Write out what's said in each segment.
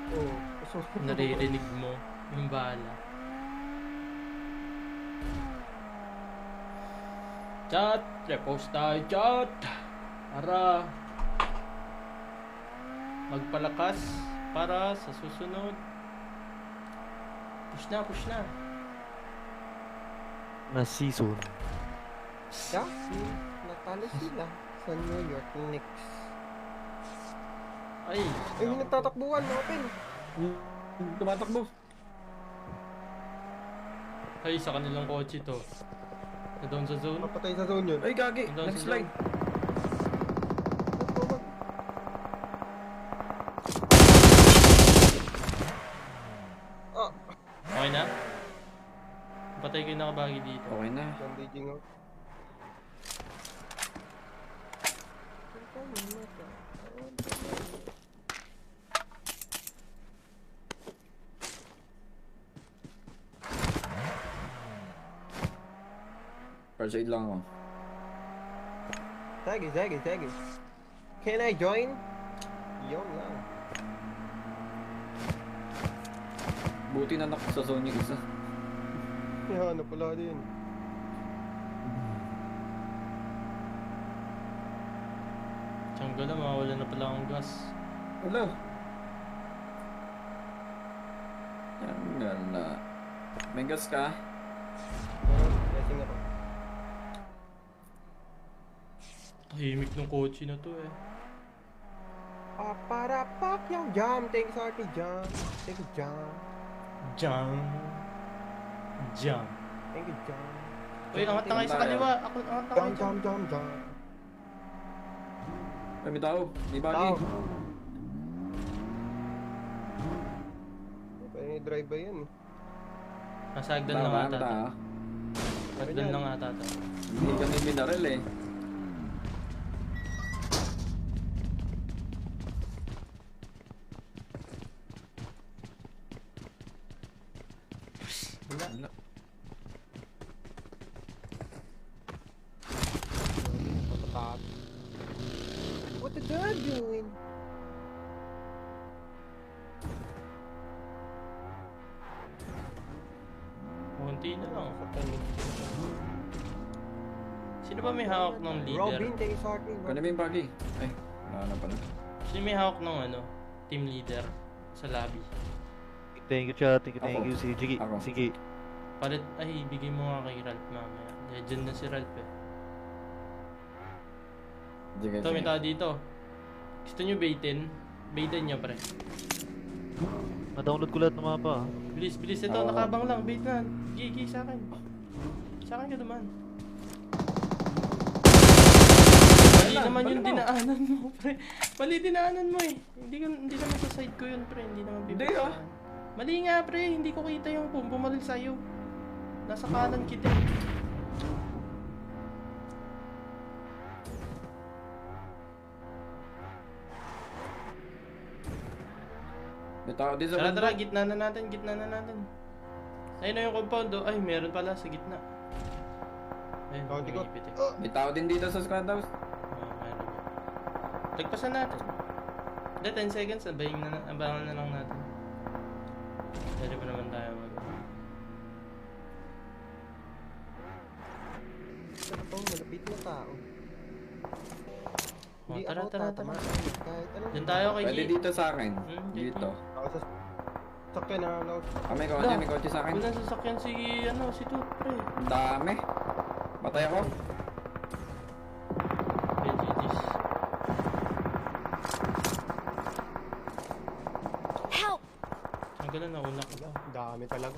Oo. Naririnig mo yung bala. Chat! Repost tayo, chat! Para magpalakas para sa susunod. Push na, push na. Na season. Yeah, natalo sila sa New York Knicks. Ay, Ay, may nagtatakbuhan, mga pen. Tumatakbo. ay, sa kanilang kotse to. Na down sa zone. Papatay sa zone yun. Ay, gagi. Na down sa Nag-slide. zone. Ah, Okay na? Patay kayo nakabagi dito. Okay na. bandaging out. First aid lang ako. Sige. Can I join? Yun lang. Buti na sa zone yung isa. Yan, ano pala din. Tiyangga na, mawawala na pala akong gas. Wala. Yan na. May gas ka? Blessing ako. Tahimik ng kotse na to eh. Para pak yung jam. Thanks, Artie, jam. Thank you, jam. Jam. Jam. Thank you, jam. Uy, angat na kayo sa kaliwa. Ako, angat na kayo dyan. Jam. Ay, may tao. May bagi. Tao. Pwede drive ba yan? Nasa hagdan lang ata to. Tao. Hagdan lang ata to. Hindi ka may binaril eh. Wala. Patapad. What the dog doing? Kunti na lang. Sa tanig. Sino ba may hawak ng leader? Robin, thank you, Artie. Kanya ba yung bagi? Ay, wala na pala. Sino may hawak ng ano? Team leader sa lobby. Thank you, chat. Thank Ako. you. Sige. Ako. Sige. Palit, ay, bigay mo nga kay Ralph mamaya. Legend na si Ralph eh. Sige, Ito, may tao dito. Gusto nyo baitin? Baitin nyo, pre. Na-download ko lahat ng mapa. Bilis. Ito, Oo. nakabang lang. Bait na. Gigi, sa akin. Sa akin ka naman. Mali naman yung dinaanan mo, pre. Mali dinaanan mo eh. Hindi naman sa side ko yun, pre. Hindi naman Hindi, bibigyan. Mali nga, pre. Hindi ko kita yung bumalil sa'yo. Nasa kanan kita eh. May tao din sa Tara, banda. gitna na natin. Ayun na yung compound, oh. Ay, meron pala sa gitna. Ayun, Oh, di ko- umipit eh. May tao din dito sa squad house. Meron. Tagpasan natin. Hindi, 10 seconds. Abangan na lang natin. Pwede pa naman tayo mag... Ito, malapit na tao. Oh, Hindi tara. ako tatamaan. Kahit ano. Diyan tayo kay Pwede G. dito sa akin. Dito. Dito. Ako sa sakyan na loud. Ah, may kotse sa akin. Walang sasakyan si Tut, pre. Ang dami. Patay ako. Okay, GG's. Help! Ang gano'n, nauna ko. Dami talaga.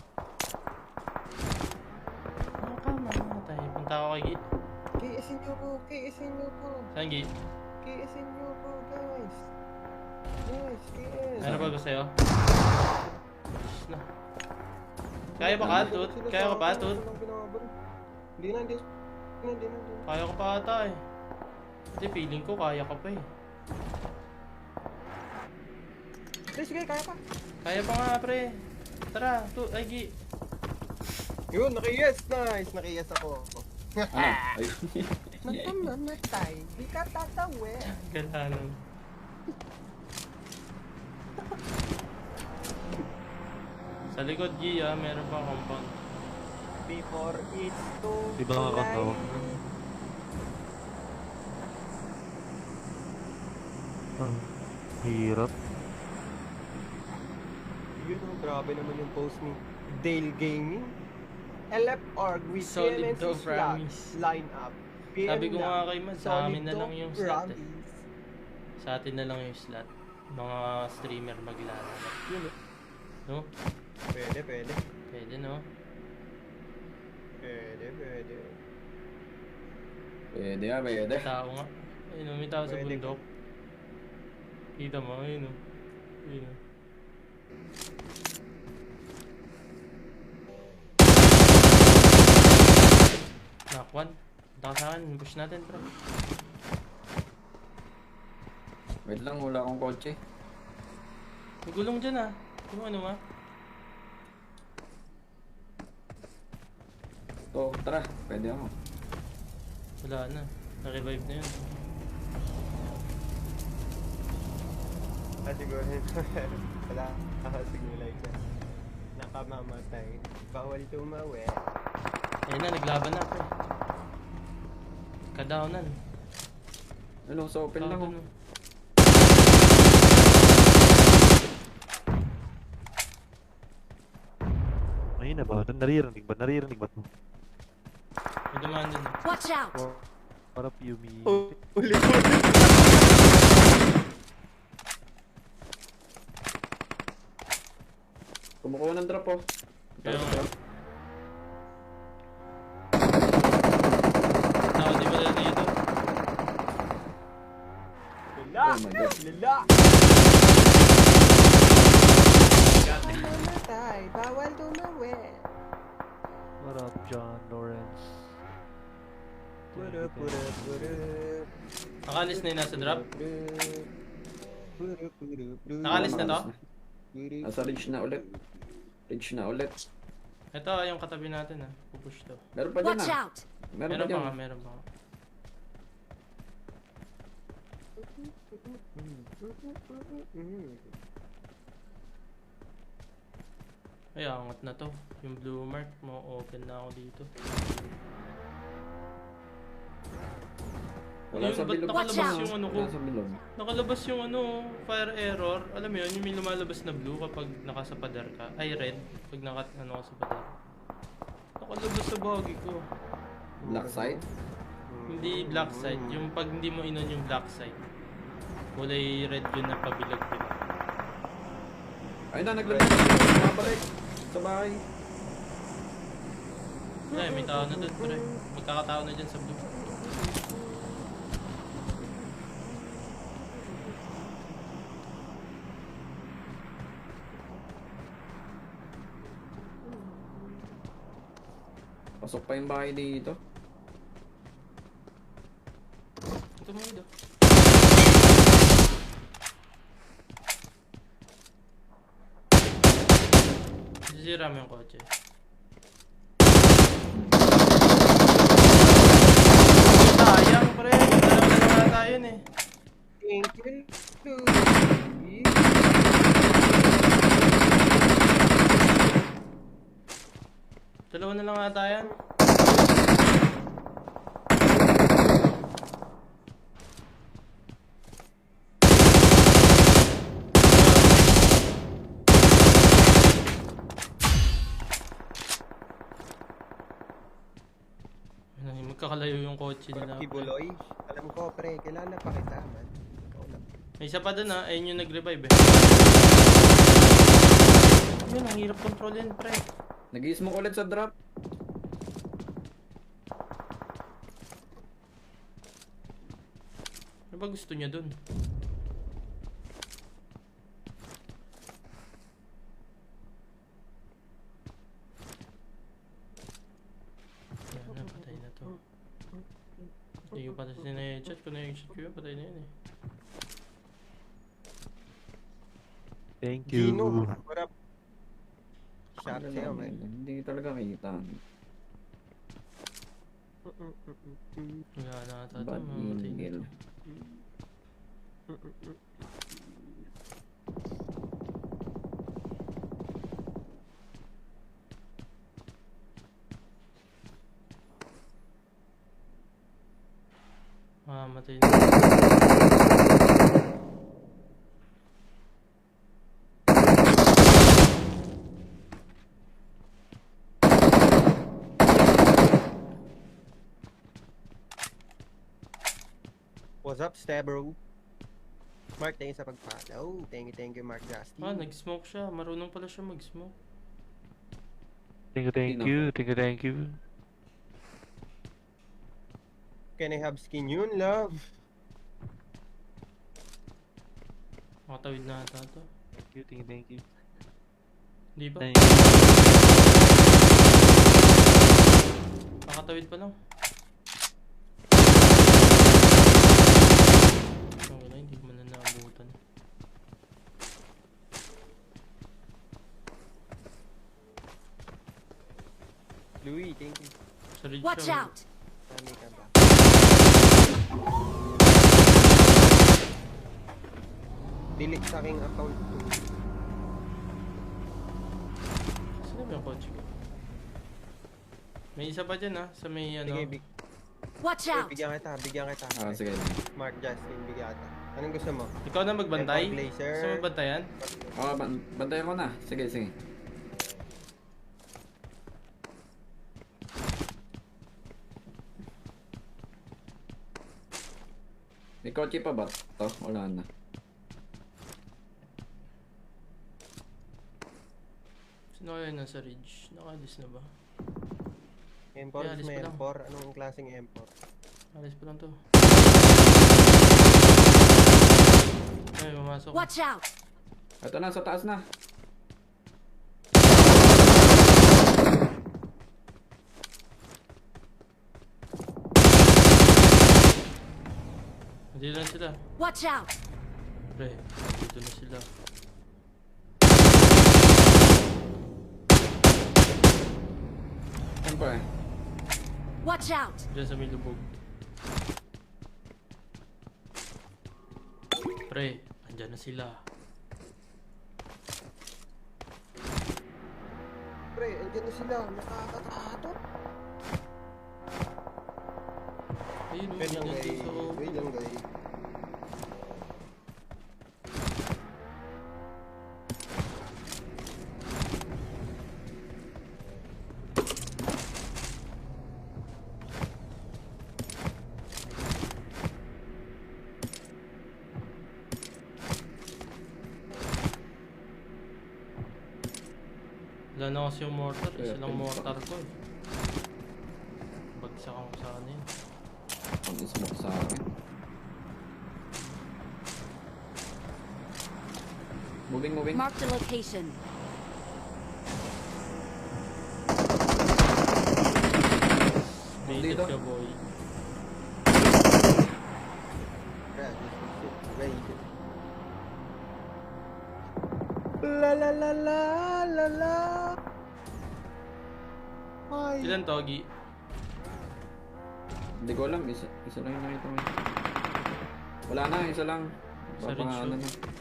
Tama tayo. Punta ako kay G. KSin nyo po. Saan G? KSin nyo po, guys. Guys, KS. Ano ba gusto sa'yo? Na. Kaya pa ka, Tut? Kaya ka pa, Tut? Hindi na. Kaya ka pa ata eh. Hindi, feeling ko kaya ka pa eh. Sige, kaya pa. Kaya pa nga, pre. Tara, ay G. Yun, naki-yes. Nice, naki-yes ako. Ano? Ayun. Nagpamamatay, di ka tatawin. Galanan. Sa likod, Gia, meron pa compound. Before it's too Di ba nga kakawag? Ah, hirap. Yun, oh, grabe naman yung post ni Dale Gaming. LF Org with Solid PMNC daw, slot promise. line up. Sabi ko nga kay Mad, sa amin na lang yung slot eh. promise. Sa atin na lang yung slot. Mga streamer maglalaro. Yun, oh. No? Pwede, pwede. Pwede, no? Pwede, pwede. Pwede ah, pwede. May tao nga. Ayun, oh, may tao sa Pwede. bundok. Kita mo, ayun, oh. Ayun, oh. Nakwan. Punta ka sa akin, push natin, bro. Wait lang, wala akong kotse. May gulong dyan, ah. Yung ano, ah. To, tara, pwede ako. Wala na. Na-revive na yun. Siguro wala siguro like that. Nakamamatay. Bawal tumawi. Ayun na, naglaban na, pre. Kadownan. Ano, sa open lang ako. Ayun na ba? Naririnig ba? Naririnig ba ito? May dumaan dun. Watch out! Para Yumi. Ulit. Kumukuha ng drop oh. Kaya nga. Drop. Tao, di ba na dito? Lila! Oh my God. Lila! Mamatay. Bawal tumawi. What up, John Lawrence? Pura, pura, pura. Nakalis na yung nasa drop? Pura, pura, pura. Nakalis na to? Nasa ridge na ulit. Ridge na ulit. Ito, yung katabi natin, ah. Pupush to. Meron pa dyan Watch ah. out! Meron pa Meron pa dyan. nga, meron pa nga. Ay, angat na to. Yung blue mark, open na ako dito. Wala Ayun, sa ba't bilog. nakalabas Watch out. yung ano ko? Wala sa bilog. Nakalabas yung ano, fire error. Alam mo yun, yung may lumalabas na blue kapag nasa pader ka. Ay, red. Pag ano ka sa pader. Nakalabas sa buggy ko. Black side. Hindi black side. Yung pag hindi mo inon yung black side. Kulay red yun na pabilog din. Ayun na, naglalagay. Mabalik. Sa bahay. Ay, may tao na dun, pre. Magkakatao na dyan sa blue. Pasok pa yung bahay dito. Ito mo ito. Sisira mo yung kotse. Sayang, pre. Dalawa na tayo yun eh. Thank you. Dalawa na lang ata yan. Ay, magkakalayo yung kotse nila. Kibuloy. Alam ko, pre. Kilala pa kita, man. Ikaw lang. May isa pa dun ah. Ayun yung nag-revive eh. Yun, ang hirap kontrolin, pre. Nag-i-smoke ulit sa drop. Ano ba gusto niya dun? Yan na, patay na to. Hindi ko pa na sinay-chat ko na yung chat ko yun, patay na yun eh. Thank you. Gino. Pura. Shout Ano sa'yo, lang, man. hindi talaga kita. Wala na ata ito, Bad mamatay na email. to. Patay. What's up, Stabro? Mark, thank you sa pag-follow. Thank you, Mark Justy. Ah, nag-smoke siya. Marunong pala siya mag-smoke. Thank you. Can I have skin yun, love? Makatawid na ata to. Thank you. Di ba? Thank you. Makatawid pa lang. Wala, hindi mo na naabutan. Louis, thank you. Sa ridge Watch siya. out! Dami ka ba? Delete sa aking account to. Sino ba yung kotse ko? May isa pa dyan sa may ano. Sige, Watch Uy, out! bigyan kita. Sige. Mark Justin, bigyan kita. Anong gusto mo? Ikaw na magbantay? Empire Blazer. Gusto mo bantayan? Bantayan ko na. Sige. May kotse pa ba to? Wala na. Sino kaya nasa ridge? Nakalis na ba? M4 Yeah, alis may pa lang. M4. Anong klaseng M4? Alis pa lang to. Ay, mamasok. Watch out! Ito na, sa taas na. Hindi lang sila. Watch out! Pre, dito na sila. Siyempre. Watch out! Diyan sa may lubog. Pre, andyan na sila. Pre, andyan na sila. Nakakatatot. Ayun, Wait lang, nandito guys. sa oob. Wait lang, guys. Wala na kasi yung mortar. Isa lang Kaya, mortar ko eh. Bagsak ako sa ano yun. Ang smoke sa akin. Moving. Mark the location. Baited Dito. ka boy. Pre, wait. La la la la la la. Ay. Ilan togi? Hindi ko alam. Isa lang yung nakita ko. Wala na, isa lang. Sa ridge Papangano shoot. na.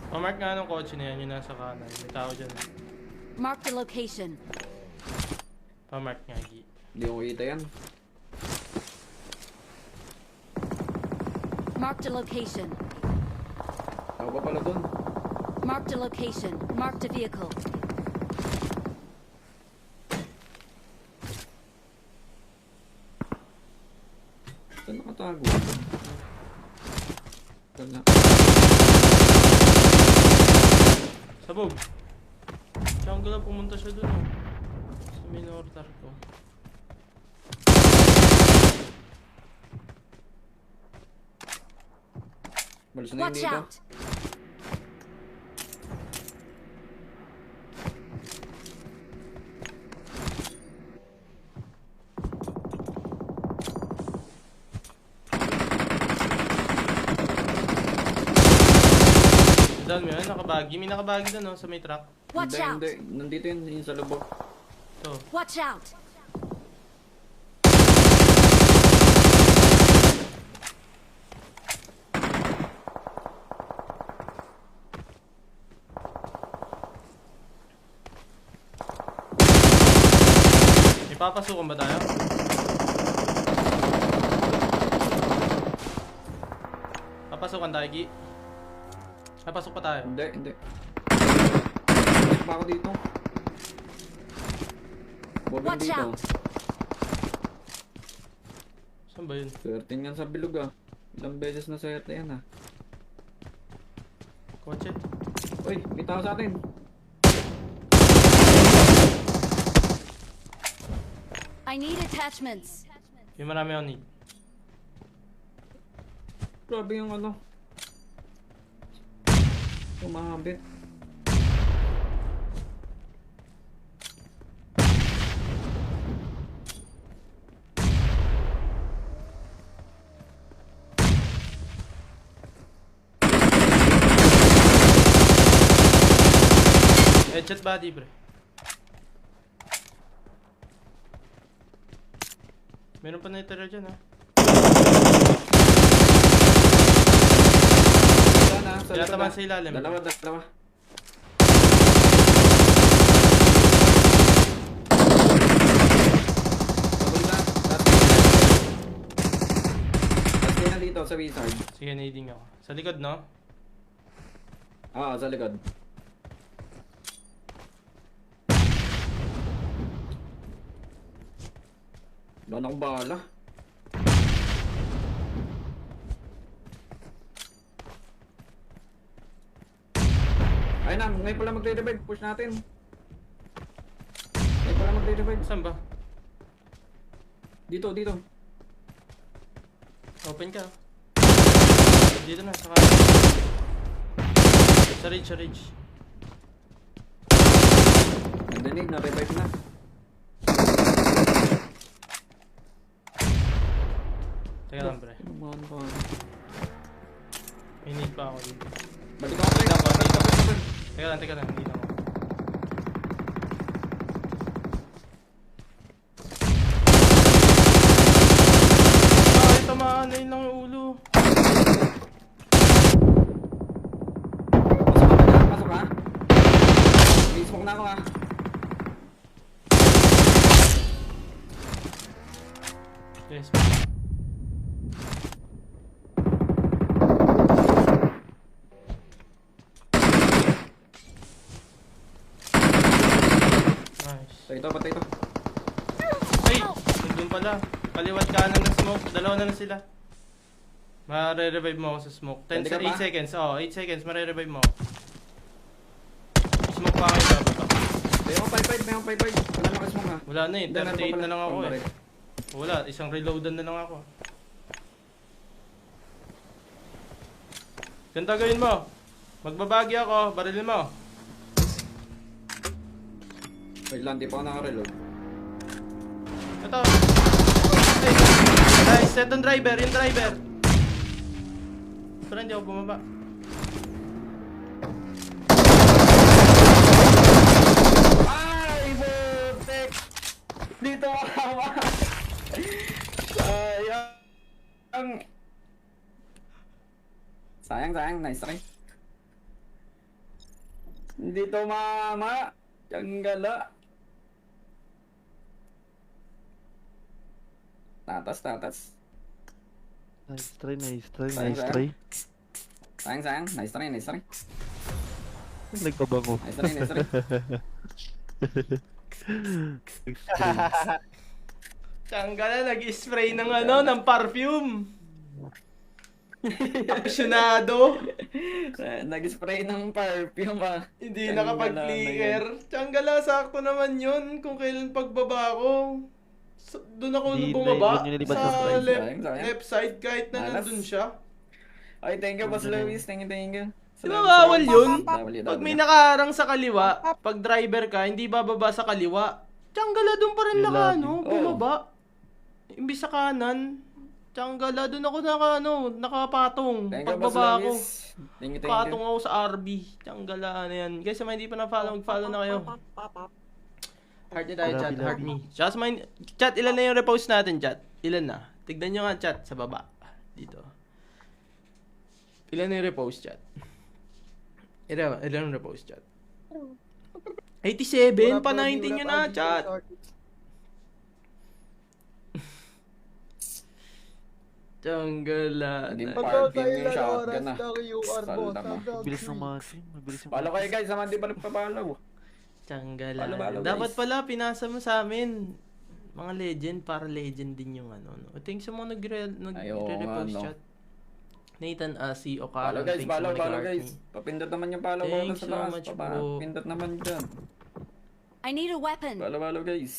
Pamark nga nung kotse na yan, yung nasa kanan. May tao dyan. Mark the location. Pamark nga, Gi. Hindi ko kita yan. Mark the location. Ako pa pala dun. Mark the location. Mark the vehicle. Saan nakatago? Wala. Sabog! Jungle na pumunta siya dun oh. Sa may mortar ko. Balis na yun Watch dito. out! Down mo yun, nakabagi. May nakabagi dun oh, sa may truck. Watch out! Hindi. Nandito yun sa lubog. Ito. Watch out! Papasukan ba tayo? Papasukan tayo, Gi. Papasok pa tayo. Hindi. Pasok pa ako dito. Bobin Watch dito. out. Saan ba yun? Swerte yan sa bilog ah. Ilang beses na swerte yan ah. Kotse? Uy, may tao sa atin. I need attachments. Yung marami ako need. Grabe yung ano. Umahambit. Headshot body, pre. Meron pa natira dyan, ha? Yan ah, sa likod Tinatamaan ah. sa ilalim. Dalawa. Double tap. Last na dito sa wizard. Sige, nading ako. Sa likod, no? Oo, sa likod. Wala na akong bala. Ayun na, ngayon pala magre-revive. Push natin. Ngayon pala magre-revive. Saan ba? Dito. Open ka. Dito na, saka. Sa ridge. Nagdinig, na-revive na. Teka lang, pre. Inuman ko. May need pa ako dito. Balik ako, pre. Balik ako. Teka lang, hindi na ako. Ay, tamaan na yun lang yung ulo. Pasok ka. May smoke na ako ha. Yes. Nice. Patay ito. Ay! Nandun pala. Kaliwat kanan ng smoke. Dalawa na sila. Mare-revive mo ako sa smoke. 10 Pwede ka ba? 8 seconds. Oo, 8 seconds. Mare-revive mo ako. Smoke pa kayo bababa. May akong 5-5. Wala makasmoke ha. Wala na eh. Hindi, meron pa 38 pala. na lang ako eh. Pambaril. Wala. Isang reloadan na lang ako. Ganito gawin mo. Magbabagi ako. Barilin mo. Wait lang, di pa ako naka-reload. Ito. Ay, nice. Set on driver. Yung driver. Pero hindi ako bumaba. Ay, butek! Dito makawa! Sayang. Nice try. Dito mama! Janggala! Tatas. Nice try. Sayang. Nice try. Nagpabango. Nice try. Tanggal na, nag-spray ng ng perfume. Apasyonado. Nag-spray ng perfume ah. Hindi nakapag-clear. Tsanggala, sakto naman yun kung kailan pagbaba ko. Doon ako Hindi, bumaba yun yung nilibas sa sa spray. Sayang. left side kahit na Malas. nandun siya. Ay, thank you, Boss Luis. Thank you. Di ba bawal yun? W. Pag may nakaharang sa kaliwa, pag driver ka, hindi bababa sa kaliwa. Tsanggala, doon pa rin Yun naka lagi. bumaba. Imbis sa kanan. Tsanggala, doon ako nakapatong. Thank you, Boss Pagbaba ko. Luis. Thank you. Patong ako sa RB. Tsanggala na yan. Guys, sa mga hindi pa na-follow, mag-follow na kayo. Heart na tayo, chat. Heart me. Just mind, chat, ilan na yung repost natin, chat? Ilan na? Tignan nyo nga, chat, sa baba. Dito. Ilan na yung repost, chat? Ilan yung repost, chat? 87? Pa 19 nyo na, chat. Tiyanggalaan. Hindi Pag pa. tayo Yung shotgun oras na. na QR mo. Salta mo. Mabilis ng mga team. Mabilis yung Follow kayo guys, naman di pa nagpapalaw. Tiyanggalaan. Palo, Dapat guys. pala pinasa mo sa amin. Mga legend, para legend din yung ano. No? Thanks sa mga nagre-repost no. chat. Nathan Asi Okara. Follow guys, thanks sa mga follow nag-heart guys. me. Papindot naman yung follow Thanks sa so taas. much, bro. Papindot naman dyan. I need a weapon. Follow guys.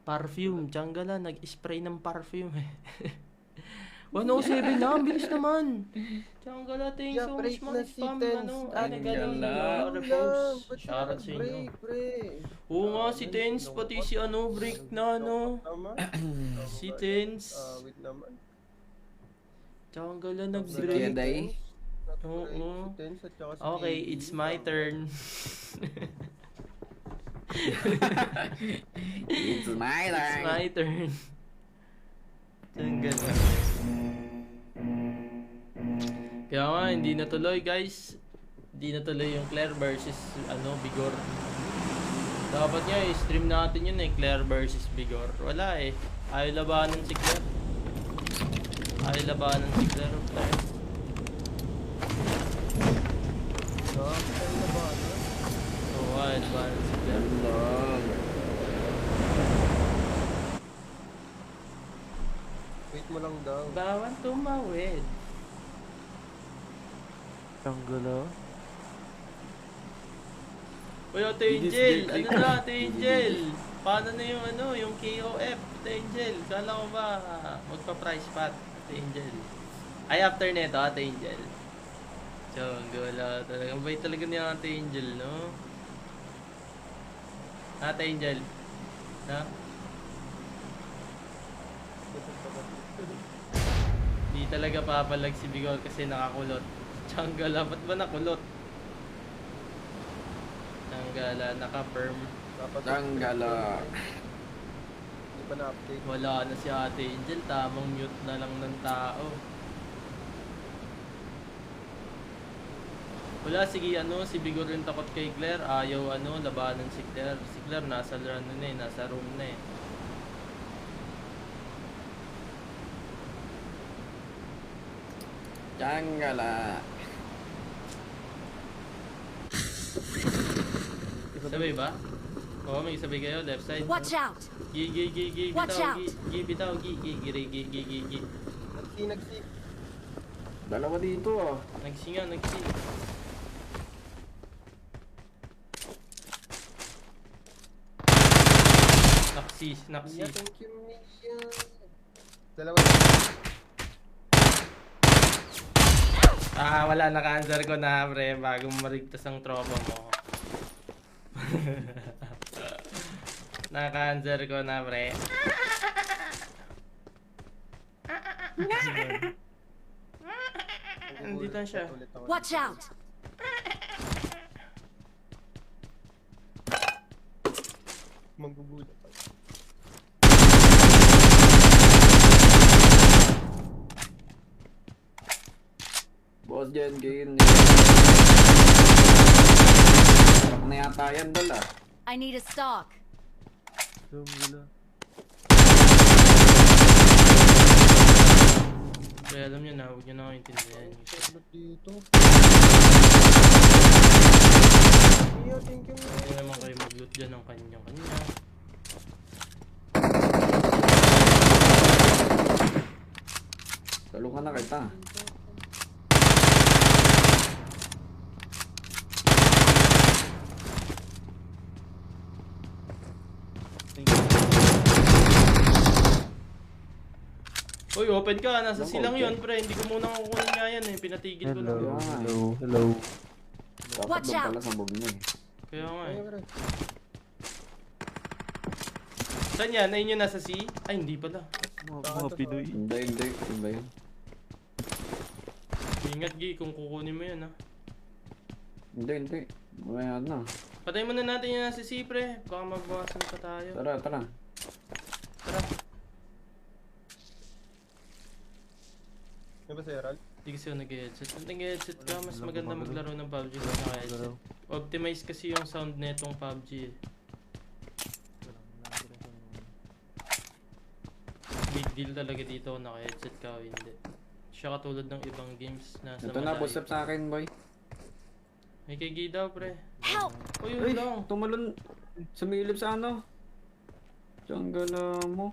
Perfume, Tiyanggalan, nag-spray ng perfume. 107 na, ang bilis naman. Tiyanggalan, thanks Yeah, so break much na mga si spam. Tens. Ano, Tiyanggalan. repost. Shoutout sa inyo. Break, break. Oo nga, si Tens, pati si ano, break na ano. Tama. Si Tens. Wait naman. Tiyanggalan, Si nag-break. Keday. Oo. Si Tens at saka si Okay, KD. it's my turn. It's my It's turn. my turn. Tiyanggalan. Kaya nga, hindi natuloy guys. Hindi natuloy yung Claire versus ano, Bigor. Dapat nga i-stream natin yun eh, Claire versus Bigor. Wala eh. Ayaw labanan si Claire. Ayaw labanan si Claire. Claire. Nakakatayo na ba? Ano? Oo, ayaw labanan si Claire. Wait mo lang daw. Bawal tumawid. Tanggala. Uy, Ate Angel! Ano na, Ate Angel? Paano na yung ano, yung KOF, Ate Angel? Kala ko ba magpa-price pot, Ate Angel? Ay, after nito, Ate Angel. Tiyanggalan talaga. Ang bait talaga niya Ate Angel, no? Ate Angel. Ha? Di talaga papalag si Bigol kasi nakakulot. Tiyanggalan, ba't ba nakulot? Tiyanggalan, naka-firm. Dapat Tanggala. Hindi pa na-update. Wala na si Ate Angel, tamang mute na lang ng tao. Wala, sige ano, si Bigor yung takot kay Claire, ayaw ano, labanan si Claire. Si Claire nasa ano na eh, nasa room na eh. Tanggala. Sabay ba? Oo, may sabay kayo, left side. Watch out. Gi, Watch bitaw, out. bitaw, gi. Nagsi. Dalawa dito ah. Nagsi nga. Naksi. Yeah, thank you, Mia. Dalawa. Wala, naka-answer ko na, pre, bago marigtas ang tropa mo. Naka-answer ko na, pre. Nandito na siya. Watch out. Magbubuda pa. Boss Jen, game. Sarap na yata yan dala. I need a stock. Tanggala. Kaya alam nyo na, huwag nyo na ako intindihan. Ba't dito? Mia, thank you, Mia. Hindi naman kayo mag-loot dyan ng kanya-kanya. Tulungan na kita. Uy, open ka, nasa Anong silang open? yun, pre. Hindi ko muna kukunin nga yan eh. Pinatigil ko lang. Hello. Dapat Watch doon out. pala sa bog niya eh. Kaya nga Ay, eh. pre. Saan yan? Ayun yung nasa C? Ay, hindi pala. Mga Pinoy. Hindi. Iba yun. Ingat, Gi, kung kukunin mo yan, ha. Hindi. Mamaya na. Patay muna natin yung nasa C, pre. Baka magbawasan pa tayo. Tara. Tara. Ano ba sa'yo, Ral? Hindi kasi ako nag-headset. Kung nag-headset ka, mas maganda maglaro ng PUBG kung naka-headset. Optimize kasi yung sound netong PUBG eh. Big deal talaga dito kung naka-headset ka o hindi. Siya katulad ng ibang games na sa Ito na, push up sa akin, boy. May kigi daw, pre. Help! Uy, yun Uy, lang. tumalon. Sumilip sa ano. Tiyang mo.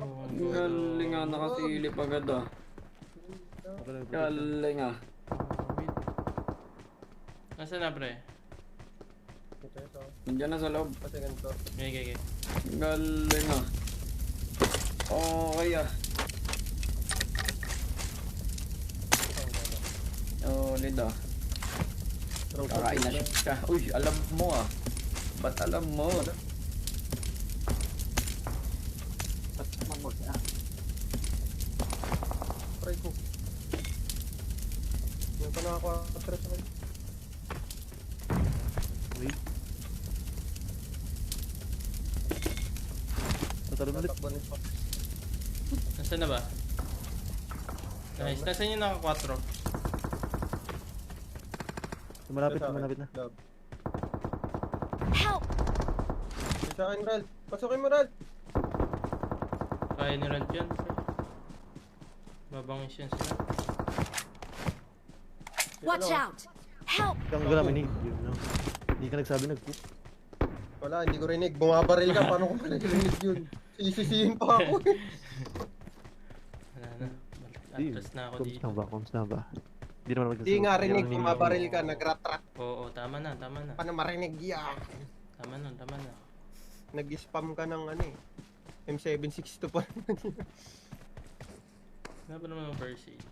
Ang galing nga, nakasilip agad ah. Galing ah. Wait. Nasaan na, pre? Ito. Nandiyan na sa loob. Kasi ganito. Okay. Galing ah. Okay ah. Solid ah. Kakain na siya. Uy, alam mo ah. Ba't alam mo? Ba't alam mo siya? Try ko. Yung pa nakakuha sa akin. Wait. Tatalon ulit. Tatakbo nito. Nasaan na ba? Nice. Nasaan yung naka-4? Malapit na. Love. Help! Yung sa akin, Ral. Pasukin mo, Ral. Kaya ni Rand yan, pre. Babangis yan sila. Watch out! Help! Ang gala, minig. Yun lang. Hindi ka nagsabi nag-cook. Wala, hindi ko rinig. Bumabaril ka. Paano ko pa nagrinig yun? Sisisihin pa ako. Wala na. Atras na ako dito. Comms na ba? Hindi naman nagsasabi. Hindi nga rinig. Bumabaril ka. Nagratrat. Oo, tama na. Paano marinig yan? Tama na. Nag-spam ka ng ano eh. M762 pa naman yun. Wala pa naman ang first aid.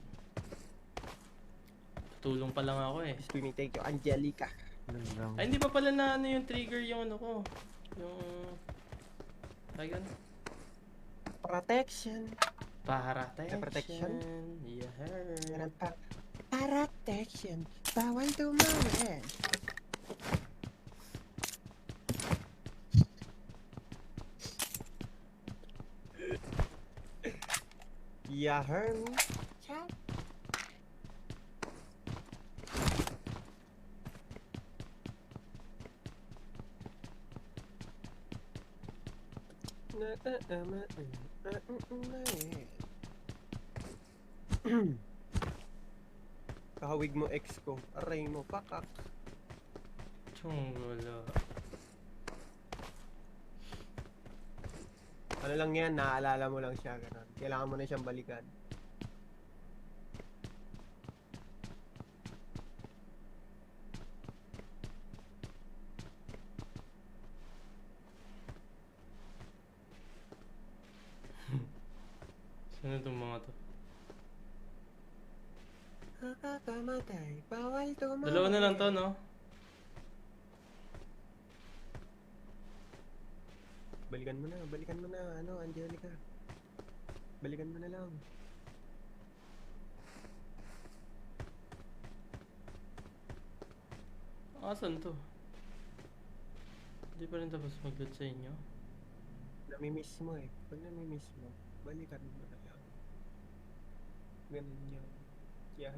Tutulong pa lang ako eh. Swimming take you, Angelica. Yun lang. Ay, hindi pa pala na ano yung trigger yung ano ko. Yung... Ay, gano'n. Protection. Protection. Protection? Yeah. Protection. Bawal tumawid. You heard me? Chat. Kahawig mo ex ko, aray mo pakak. Tsunggolo. Ano lang yan, naaalala mo lang siya, ganun. Kailangan mo na siyang balikan. Saan itong mga to? Nakakamatay, bawal tumawid. Dalawa na lang to, no? Balikan mo na, ano, Angelica. Balikan mo na lang. Asan to? Hindi pa rin tapos mag-load sa inyo. Namimiss mo eh. Pag namimiss mo, balikan mo na lang. Ganun yun. Yeah?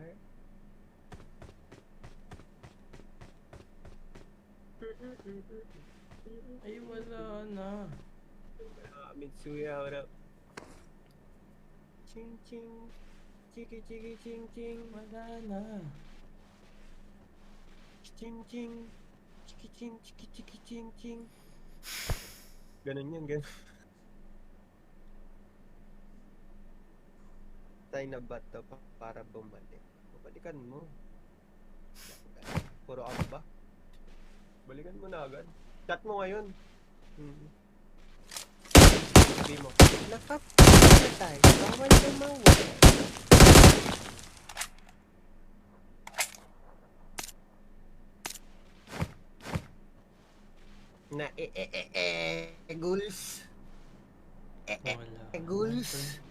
Ay, wala na. Mitsuya, what up? Ching ching. Chiki chiki ching ching. Wala na. Ching ching. Chiki ching chiki chiki ching ching. Ganun yan, ganun. Tayo na bata pa para bumalik. Balikan mo. Puro amba. Balikan mo na agad. Chat mo ngayon. Sabi mo, nakapatay, bawal tumawid. Na ghouls. Wala. Ghouls.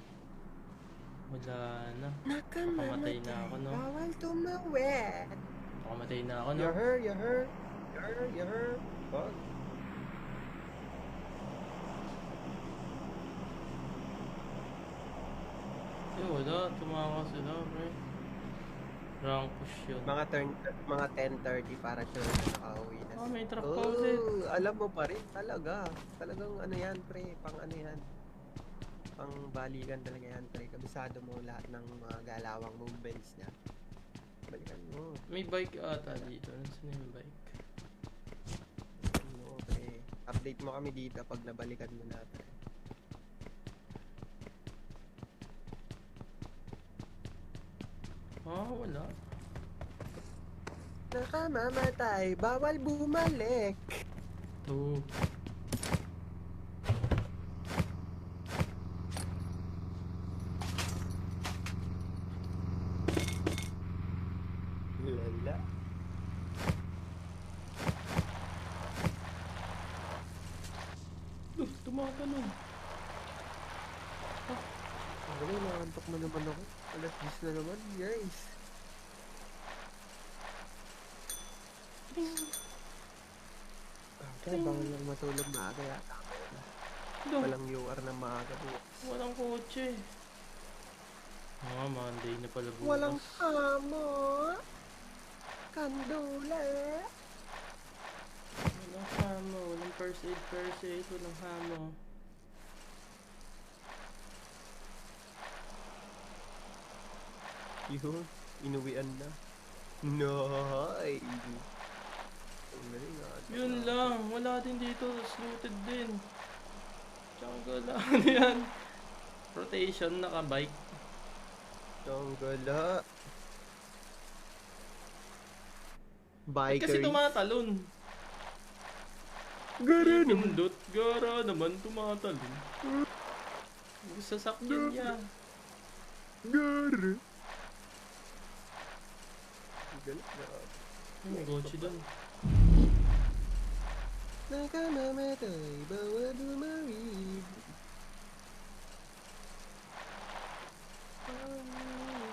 Wala na. Nakamatay na ako, no? Bawal tumawid. Pakamatay na ako, no? You heard. Fuck. Eh, wala. Tumawa sila, pre. Rank push yun. Mga 10:30 para sure na nakauwi na. Ah, may truck pa ulit. Alam mo pa rin, talaga. Talagang ano yan, pre, pang ano yan. Pang balikan talaga yan, pre. Kabisado mo lahat ng mga galawang movements niya. Balikan mo. May bike ata dito. Nasaan yung bike? Balikan mo, pre. Update mo kami dito pag nabalikan mo na, pre. Wala. Nakamamatay, bawal bumalik. To. Lala. Tumatanong. Wala, nakantok na naman ako. Alas 10 na naman, guys. Kaya bawal lang matulog maaga yata. Walang UR na maaga bukas. Walang kotse. Monday na pala bukas. Walang amo. Kandula. Walang hamo. Walang first aid. Walang hamo. Yun, inuwian na. Nice. Ang galing ah. Yun lang. Wala din dito. Looted din. Jungle lang. Ano yan? Rotation naka-bike. Tanggala. Ba't Biker. kasi tumatalon? Gara naman. Pindot. Gara naman tumatalon. Sasakyan niya. Gara. Galit na. May kotse doon. Nakamamatay, bawal bumawid.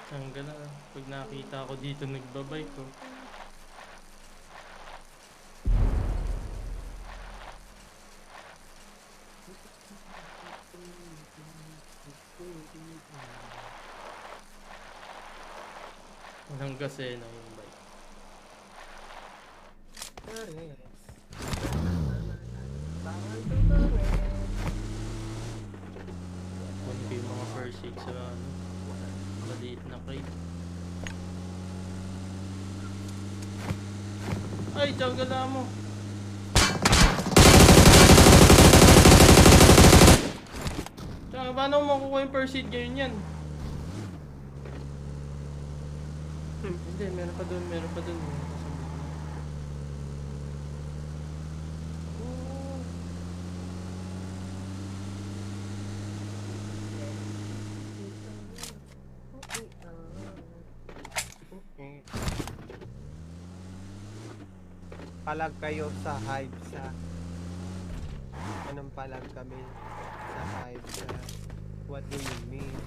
Tanggal na. Pag nakita ko dito nagbabike ko. Walang gasena yung bike. Pares. Bawal bumawid. Kunin ko yung mga first aid sa ano, maliit na crate. Ay, jungle na mo. Tsaka paano mo makukuha yung first aid ngayon yan? Hindi, meron pa dun. Palag kayo sa hive sa anong palag kami sa hive sa what do you mean?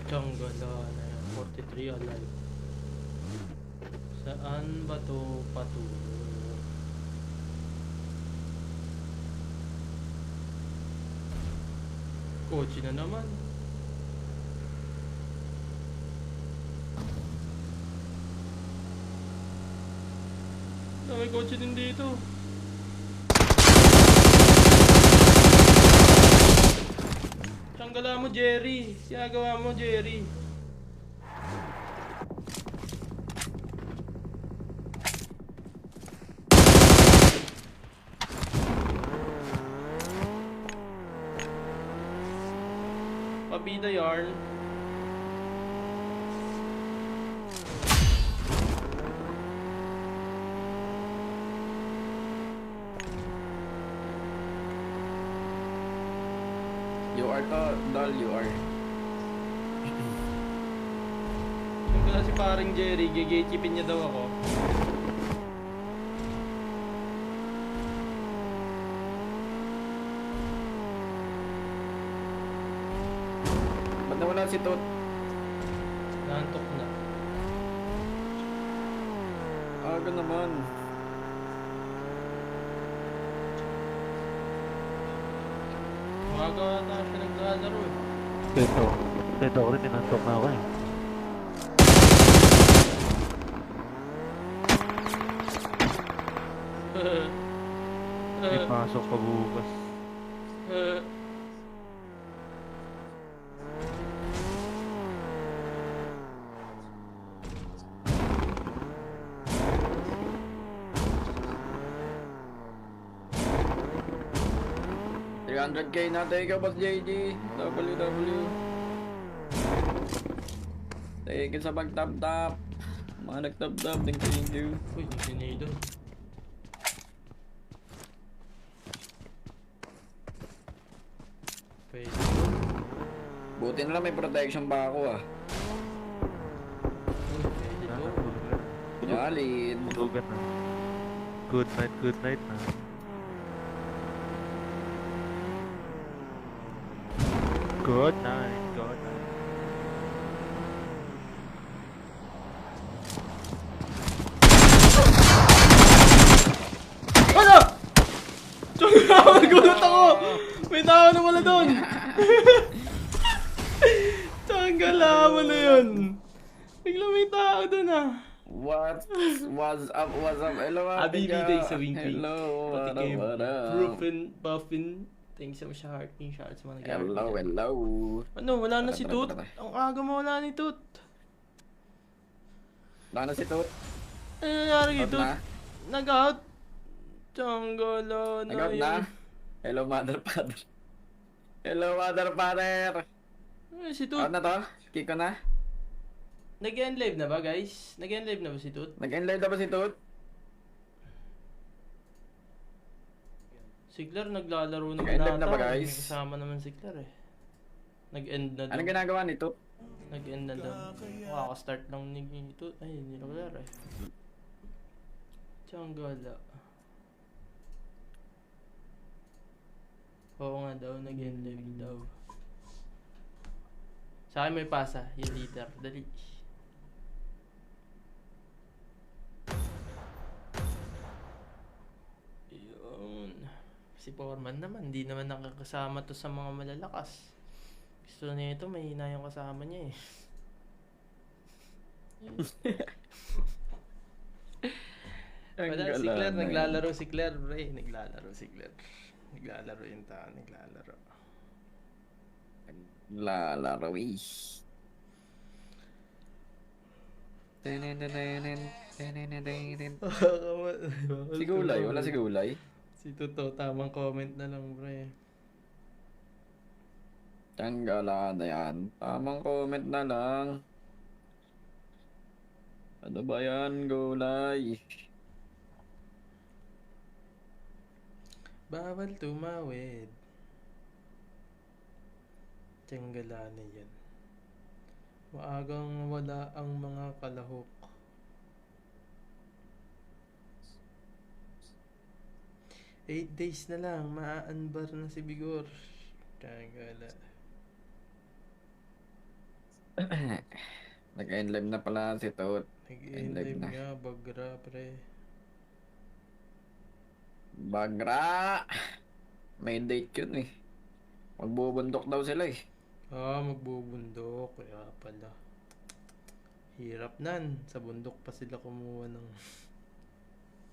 Jungle na yan, 43 alive. Saan ba to patungo? Kotse na naman. May kotse din dito. Tanggalan mo, Jerry. Sinagawa mo, Jerry. Pabida yarn. You are to, Dal, you are. Tanggalan si paring Jerry. Gigechipin niya daw ako. Ba't nawala si Tot? Nantok na. aga naman. Umaga tayo pinaglalaro eh. Ito ako rin, tinantok na ako eh. May pasok pa bukas. $300K natin ikaw, Boss JD. WW. Thank you sa pag-tap-tap. Mga nag-tap-tap, thank you. Uy, yung sinido. Pwede. Buti na lang may protection pa ako ah. Uy, pwede to. Yalit. Tulugan na. Good night na. Good night. Ano? Nagulat ako! May tao na pala doon! Tanggala mo na yun! Bigla may tao doon ah! What's up? Hello, Habibi day sa Wink Wink. Hello, Patikim, what up? Ruffin, Buffin. Thanks so much sa hearting shots mga nag-aaral. Hello. Ano, wala na si Tara, Toot? tara, tara. Ang aga mo wala ni Toot. Wala na si Toot. Ano nangyari kay Out Toot? na. Nag-out? Tanggala na Nag-out yun. na. Hello, mother father. Hello, mother father. Si Out Toot. na to? Kick ko na? Nag-end live na ba guys? Nag-end live na ba si Toot? Nag-end live na ba si Toot? Si Claire naglalaro naman Nag-end live na ba, ata. guys? May kasama naman si Claire eh. Nag-end na daw. Anong ginagawa ni Toot? Nag-end na daw. Makaka-start lang ni Toot. Ay, hindi na Claire eh. Tanggala. Oo nga daw, nag-end live daw. Sa akin may pasa, yung leader. Dali. Yun. Si Foreman naman, hindi naman nakakasama to sa mga malalakas. Gusto niya ito, may hina yung kasama niya eh. Wala, si Claire, naglalaro si Claire, pre. Naglalaro si Claire. Naglalaro yung tao, naglalaro. Lalaro eh. Si Gulay, wala si Gulay. Si Tuto, tamang comment na lang, pre. Tanggala na yan. Tamang comment na lang. Ano ba yan, Gulay? Bawal tumawid. Tiyangala na yan. Maagang wala ang mga kalahok. Eight days na lang, maa-unbar na si Bigor. Tiyangala. Nag-end live na pala si Toot. Nag-end live live na. nga, bagra, pre. Bagra! May date yun eh. Magbubundok daw sila eh. Ah, magbubundok. Kaya pala. Hirap nan. Sa bundok pa sila kumuha ng...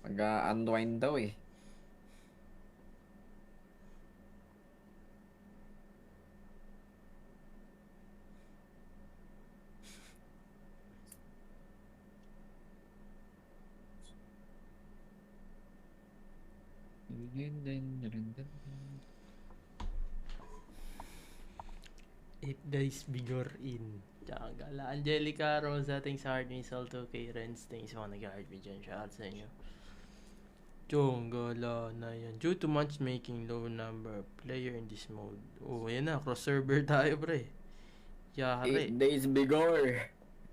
Mag-unwind daw eh. Eight days Bigor in. Tiyangala. Angelica Rosa, thanks sa heart me. Salto kay Renz, thanks sa mga nag-heart me dyan. Shout out sa inyo. Tiyangala na yan. Due to matchmaking, low number of player in this mode. Oh, yan na. Cross server tayo, pre. 8 Yari. days Bigor.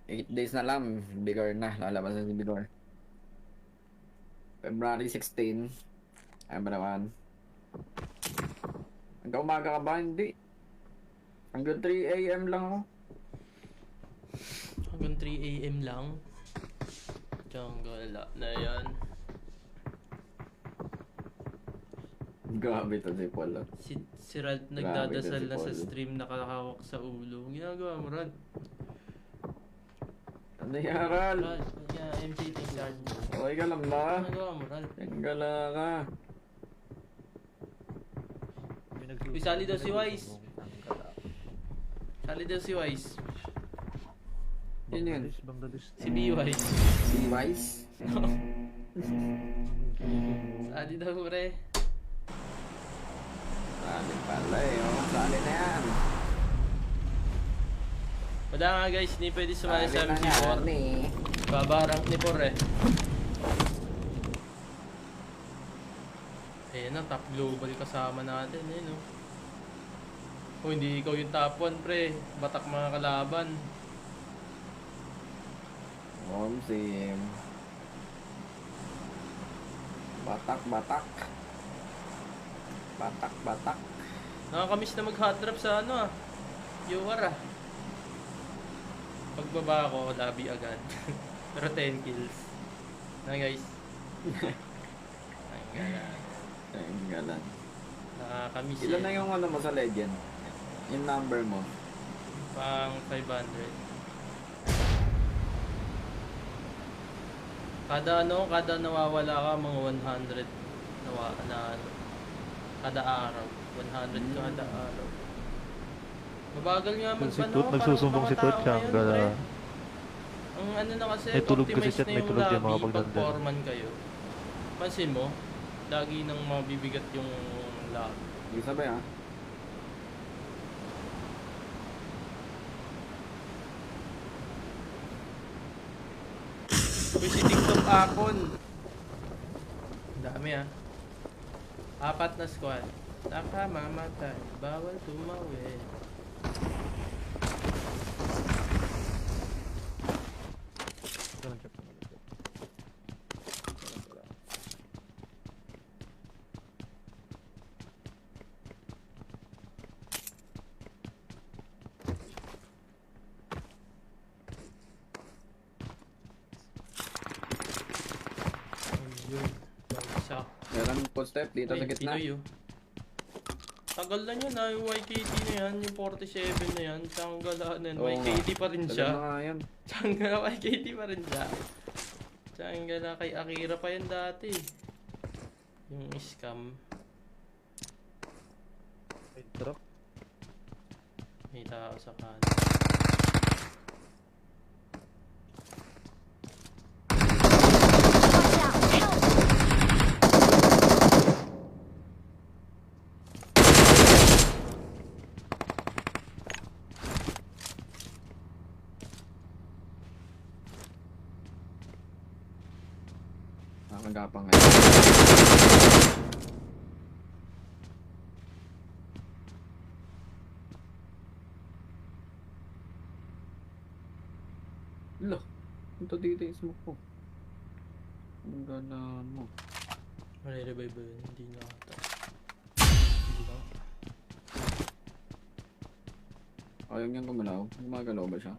8 days na lang. Bigor na. Lalabas na si Bigor. February 16. Ay ba naman? Hanggang umaga ka ba? Hindi. Hanggang 3 AM lang ako. Hanggang 3 AM lang. Gala na yan. Grabe to si Paul. ah. Si Rad Grabe nagdadasal to si na sa Paul. stream, nakakawak sa ulo. Ang ginagawa mo, Rad? Ano yan, Ral? Rad, yeah, MJ thanks, Rad. Okay ka lang ba? Ang ginagawa mo, Rad? Tingala ka. Uy, sali daw si Wise. Sali daw si Wise. Yun yun. Si B-Wise. Wise? Sali daw, pre. Sali pala eh. Oh, sali na yan. Wala nga guys, hindi pwede sumali sa Sali na MC4. yan eh. Babarang ni Por eh. Ayan na, top global kasama natin eh, no? Oh, hindi ikaw yung top 1, pre. Batak mga kalaban. Sim. Batak, batak. Batak, batak. Nakakamiss na mag-hot drop sa ano ah. UR ah. Pagbaba ko, lobby agad. Pero 10 kills. Na guys. Ang galang. Ang galan. Nakakamiss Ilan eh. na yung ano mo sa Legend? Yung number mo? Pang 500. Kada nawawala ka mga 100 na ano, kada araw. 100 kada araw. Mabagal nga Si magpano. Tut, nagsusumbong si Tut, Tiangala. Ang ano na kasi, May tulog kasi optimize siya, na may yung tulog yan, mga lobby pag pagdandaan. foreman kayo. Pansin mo, lagi nang mabibigat yung lobby. Ibig sabi ha? Uy, si TikTok akon. Ang dami ah. 4 na squad. Nakamamatay. Bawal tumawid. Ayun. Isa. Meron full step dito sa Ay, gitna. Pinoy, oh. Tagal na yun yung YKT na yan, yung 47 na yan, Tsanggala na yan, Oo YKT pa rin Tagal siya. na nga yan. Tsanggala, YKT pa rin siya. Tsanggala, kay Akira pa yan dati. Yung scam. May tao sa kanan. Watch out! Help! Nakagapang ngayon. Lo, ito dito yung smoke ko. Ang gala mo. Marirevive ba yun? Hindi na ata. Hindi na. Ayaw niyang gumalaw. Gumagalaw ba siya?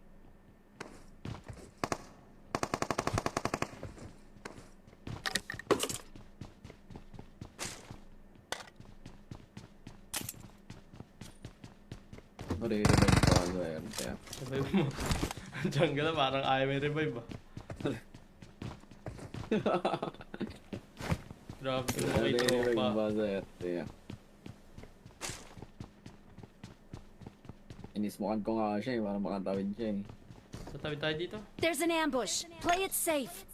Revive pa ako eh. Kaya Revive mo. Ang Tsanggala, parang ayaw may revive ah. Grabe ko na kay revive tropa. pa sa kaya inismokan ko nga siya eh. Para makatawid siya eh. Tatawid tayo dito. There's an ambush. Play it safe.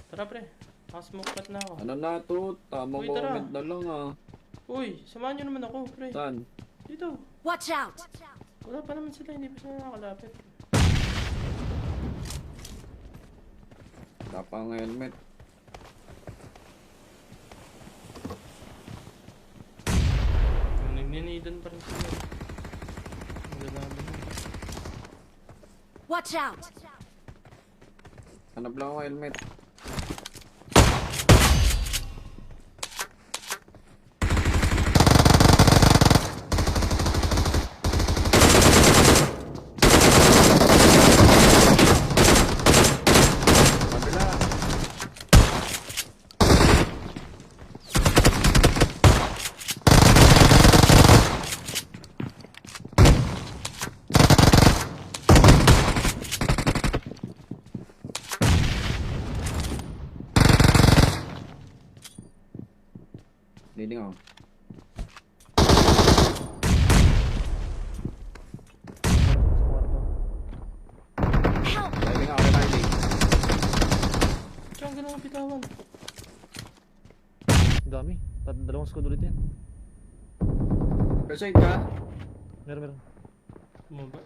Tara pre, nakasmoke pat na ako. Ano na to? Tamang Uy, tara. comment na lang ah. Uy, samahan nyo naman ako pre. Saan? Dito. Watch out! Wala pa naman sila, hindi pa sila nakakalapit. Wala pa ang helmet. Nagninidan pa rin sila. Ang ganabi na. Watch out! Hanap lang ako helmet. Healing ako. Help! Diving ako, diving. Jungle ang pitawan. Ang dami. Dalawang squad ulit yan. First aid ka? Meron. Bumaba.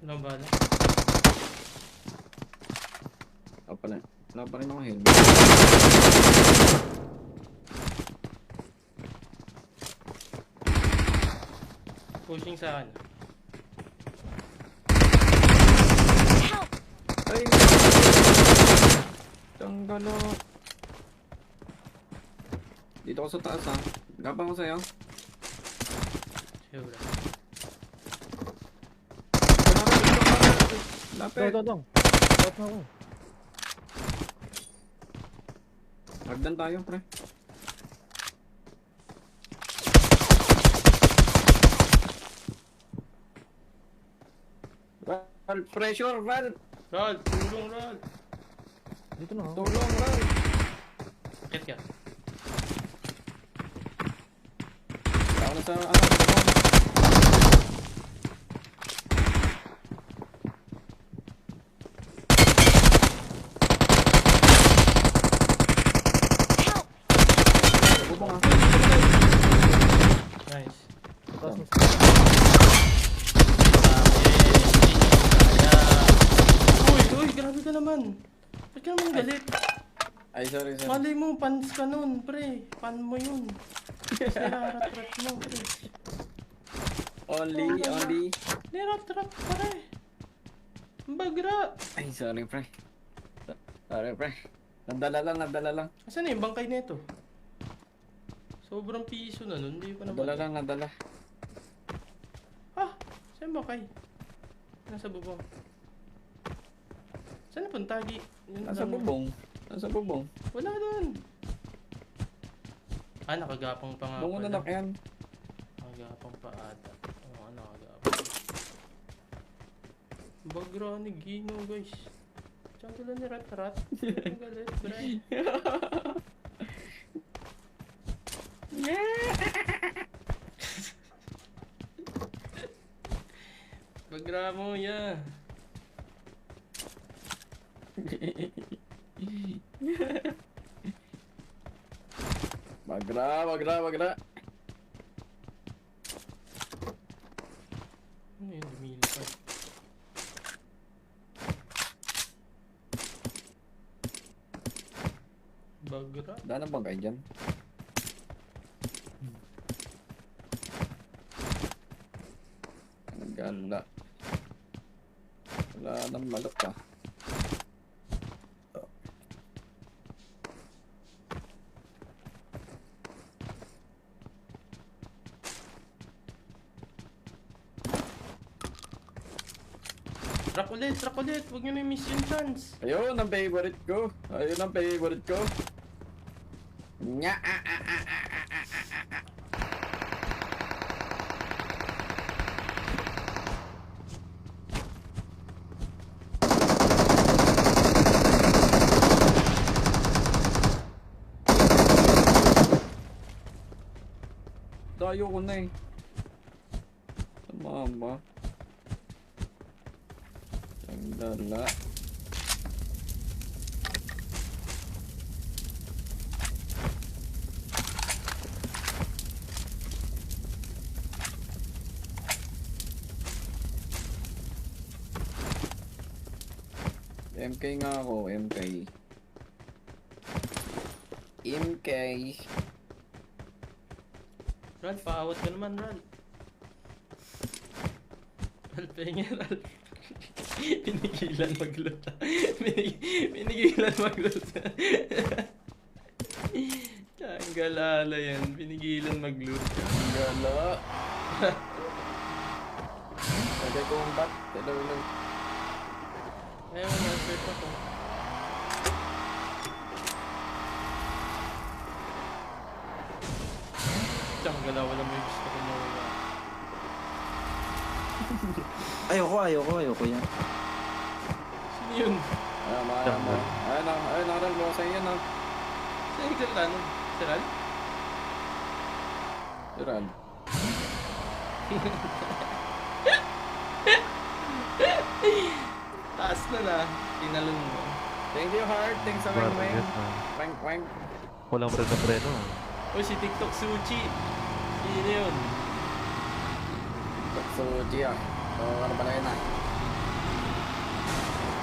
Walang bala. Wala pa rin ako helmet. Pushing sa akin. Help! Ay! Tanggalo. Dito ako sa taas ha. Gapang ko sa'yo. Sure. Lapit. Dong. Out na ako. Hagdan tayo, pre. Val, pressure, Val! Ral! Tulong, Ral! Dito na ako. Tulong, Val! Akit ka. Ako na sa ano. Help! Bubong ha. Nice. Taas mo. Uy, grabe ka naman. Ba't ka naman galit? Ay, sorry. Malay mo, pans ka nun, pre. Pan mo yun. Nilarat-rat mo, pre. Only. Nilarat-rat, pre. Bagra. Ay, sorry, pre. Sorry, pre. Nadala lang. Asan na yung bangkay nito? Sobrang piso na nun, hindi pa naman. Nadala. Ah, saan bangkay? Nasa bubong. Saan napunta, Gi? Yun Nasa lang. bubong. Wala dun. Ah, nakagapang pa nga. Doon mo pala. nanak yan. Nakagapang pa ata. Oo, nakagapang. Bagra ni Gino, guys. Diyan ko lang ni Rat-Rat. Ang galit, bray. Bagra mo, yeah. Bagra. Ano yun, lumilipad. Bagra? Daan ang bangkay dyan. Nagala. Wala nang malok pa. Truck ulit. Huwag nyo na yung miss yung chance. Ayun ang favorite ko. Nya. Dayo ko na eh. Mama. Ang dala. MK nga ako, MK. Ral, paawat ka naman, Ral. Ral, pengen, Ral. Pinigilan mag-loot. Pinigilan mag-loot. Ang galala yan. Pinigilan mag-loot. Ang gala. Pwede kong bat. Hello. Ayaw, na-search ako. wala mo yung gusto ko makuha. Ayoko yan. Sino yun? Ayun, naral mo sa yan, ha. Sino yung nagsalita nun? Si Ral? Turan. Taas na na. Tinalon mo. Thank you, Heart. Thanks sa Bar, weng-weng. yes, ah. Weng-weng. Walang preno. O si TikTok Suchi. Sino yun? Suji, ah. So, ano pala yun, ah?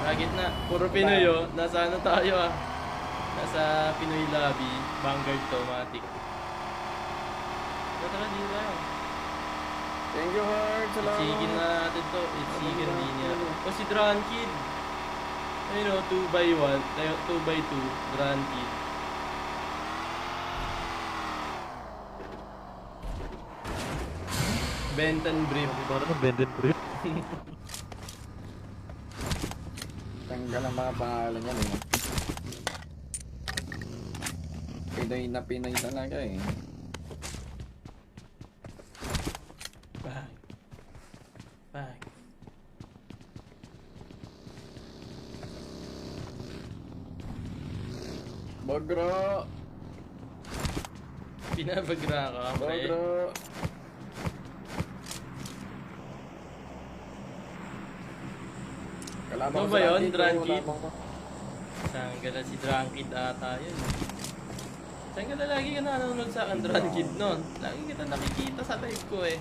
Ragit na. Puro Pinoy oh. Nasa ano tayo ah. Nasa Pinoy Lobby. Vanguard Automatic. Tara, di ba? Thank you, Heart. Salamat. Itsikin na natin to. Itsikin din niya. O si Dran Kid. Ayun o, 2x1. 2x2. Dran Kid. Benton Brief. Para ng bended brief. Tanggal ang mga pangalan niya, eh. Pinoy na Pinoy talaga, eh. Bang. Bang. Bagro! Pinabagra ka, pre. Bagro! Kalaban Ano ko ba sa yun, atin, Dran kalaban Kid? ko. Saan ka na si Dran Kid ata yun? Saan ka na lagi ka nanonood sa akin, Dran Kid, no? Lagi kita nakikita sa live ko eh.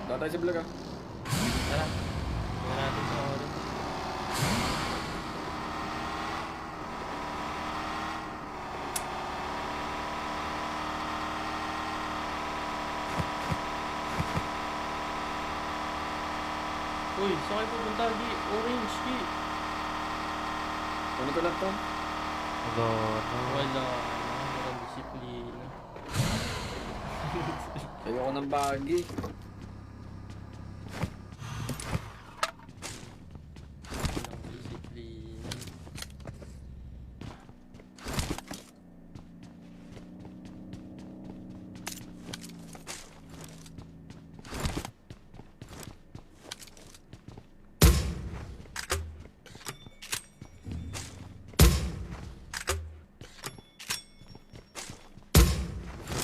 Datay si Vlog, ah. Tara. Tingnan natin sa oras. Uy, saan kayo pupunta? Gi? Orange, Gi. Kunin ko lang to. Wala. Walang disiplina. Ayoko ng bagi. Walang disiplina.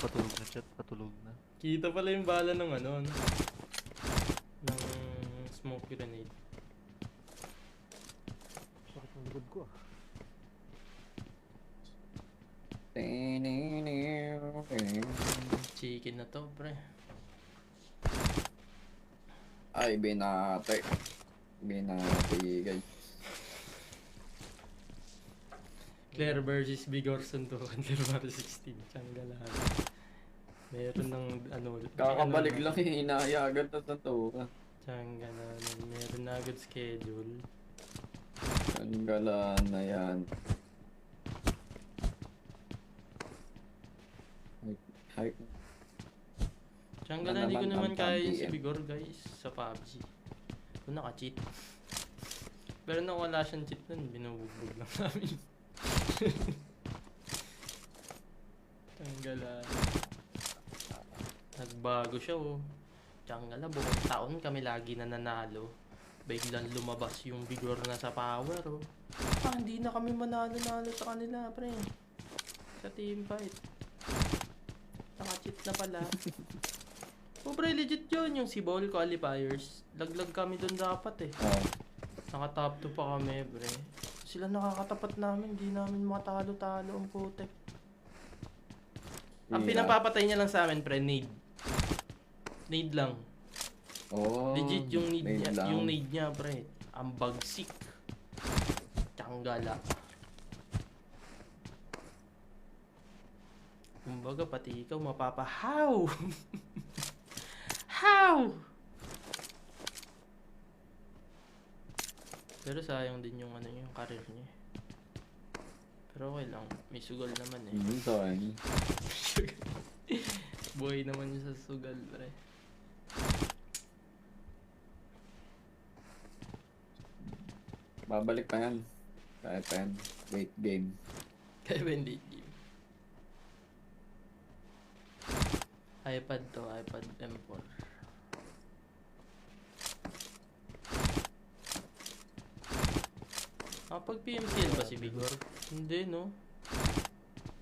Patulog na chat, patulog na. Kita pala yung bala ng ano, no? Ng smoke grenade. Sakit ng likod ko ah. Chicken na to, pre. Ay, binate. Binate, guys. Claire versus Bigorson to. Claire versus 16. Tiyanggalan. Meron ng ano. Kakabalik lang, eh. Inaya agad na to. Tiyanggalan. Meron na agad schedule. Tanggalan na yan. Hi. Tiyanggalan, hindi ko naman Naman ang kaya yun si PM. Bigor, guys. Sa PUBG. Kung naka-cheat. Pero nung wala siyang cheat nun, binubugbog lang namin. Tiyanggalan. Nagbago siya oh. Tiyanggalan, buong taon kami lagi na nanalo. Biglang lumabas yung Bigor na sa power oh. Hindi na kami manalo-nalo sa kanila, pre. Sa team fight. Naka-cheat na pala. Oh, pre, legit yun. Yung si Ball qualifiers. Laglag kami dun dapat eh. Oh. Naka-top 2 pa kami, pre. Sila nakakatapat namin. Di namin matalo-talo ang putek. Ang Yeah. pinapapatay niya lang sa amin, pre, nade. Nade lang. Oh, Legit yung nade nade niya, lang. yung nade niya, pre. Ang bagsik. Tiyangala. Kumbaga, pati ikaw mapapahaw. How? Pero sayang din yung ano yung career niya. Pero okay lang, may sugal naman eh. Sorry. Buhay naman niya sa sugal, pre. Babalik pa yan. Kahit pa yan. Late game. Kaya ba hindi game? iPad to, iPad M4. Pag PMCL ba si Bigor? Hindi, no?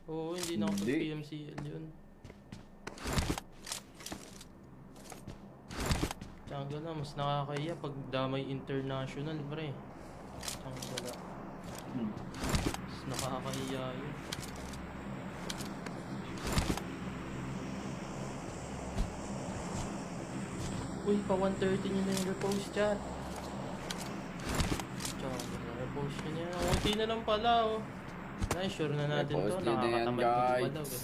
Oo, hindi na ako Hindi. PMCL yun. Tsaka na, mas nakakaya pag damay international, pre. Tsaka wala. Mas nakakaya yun. Uy, pa 130 nyo na yung repost chat. Tsaka repost nyo na yan. Unti na lang pala, oh. Ay, sure na natin to. Repost nyo na yan, Nakakatamad ko pa guys. daw, eh.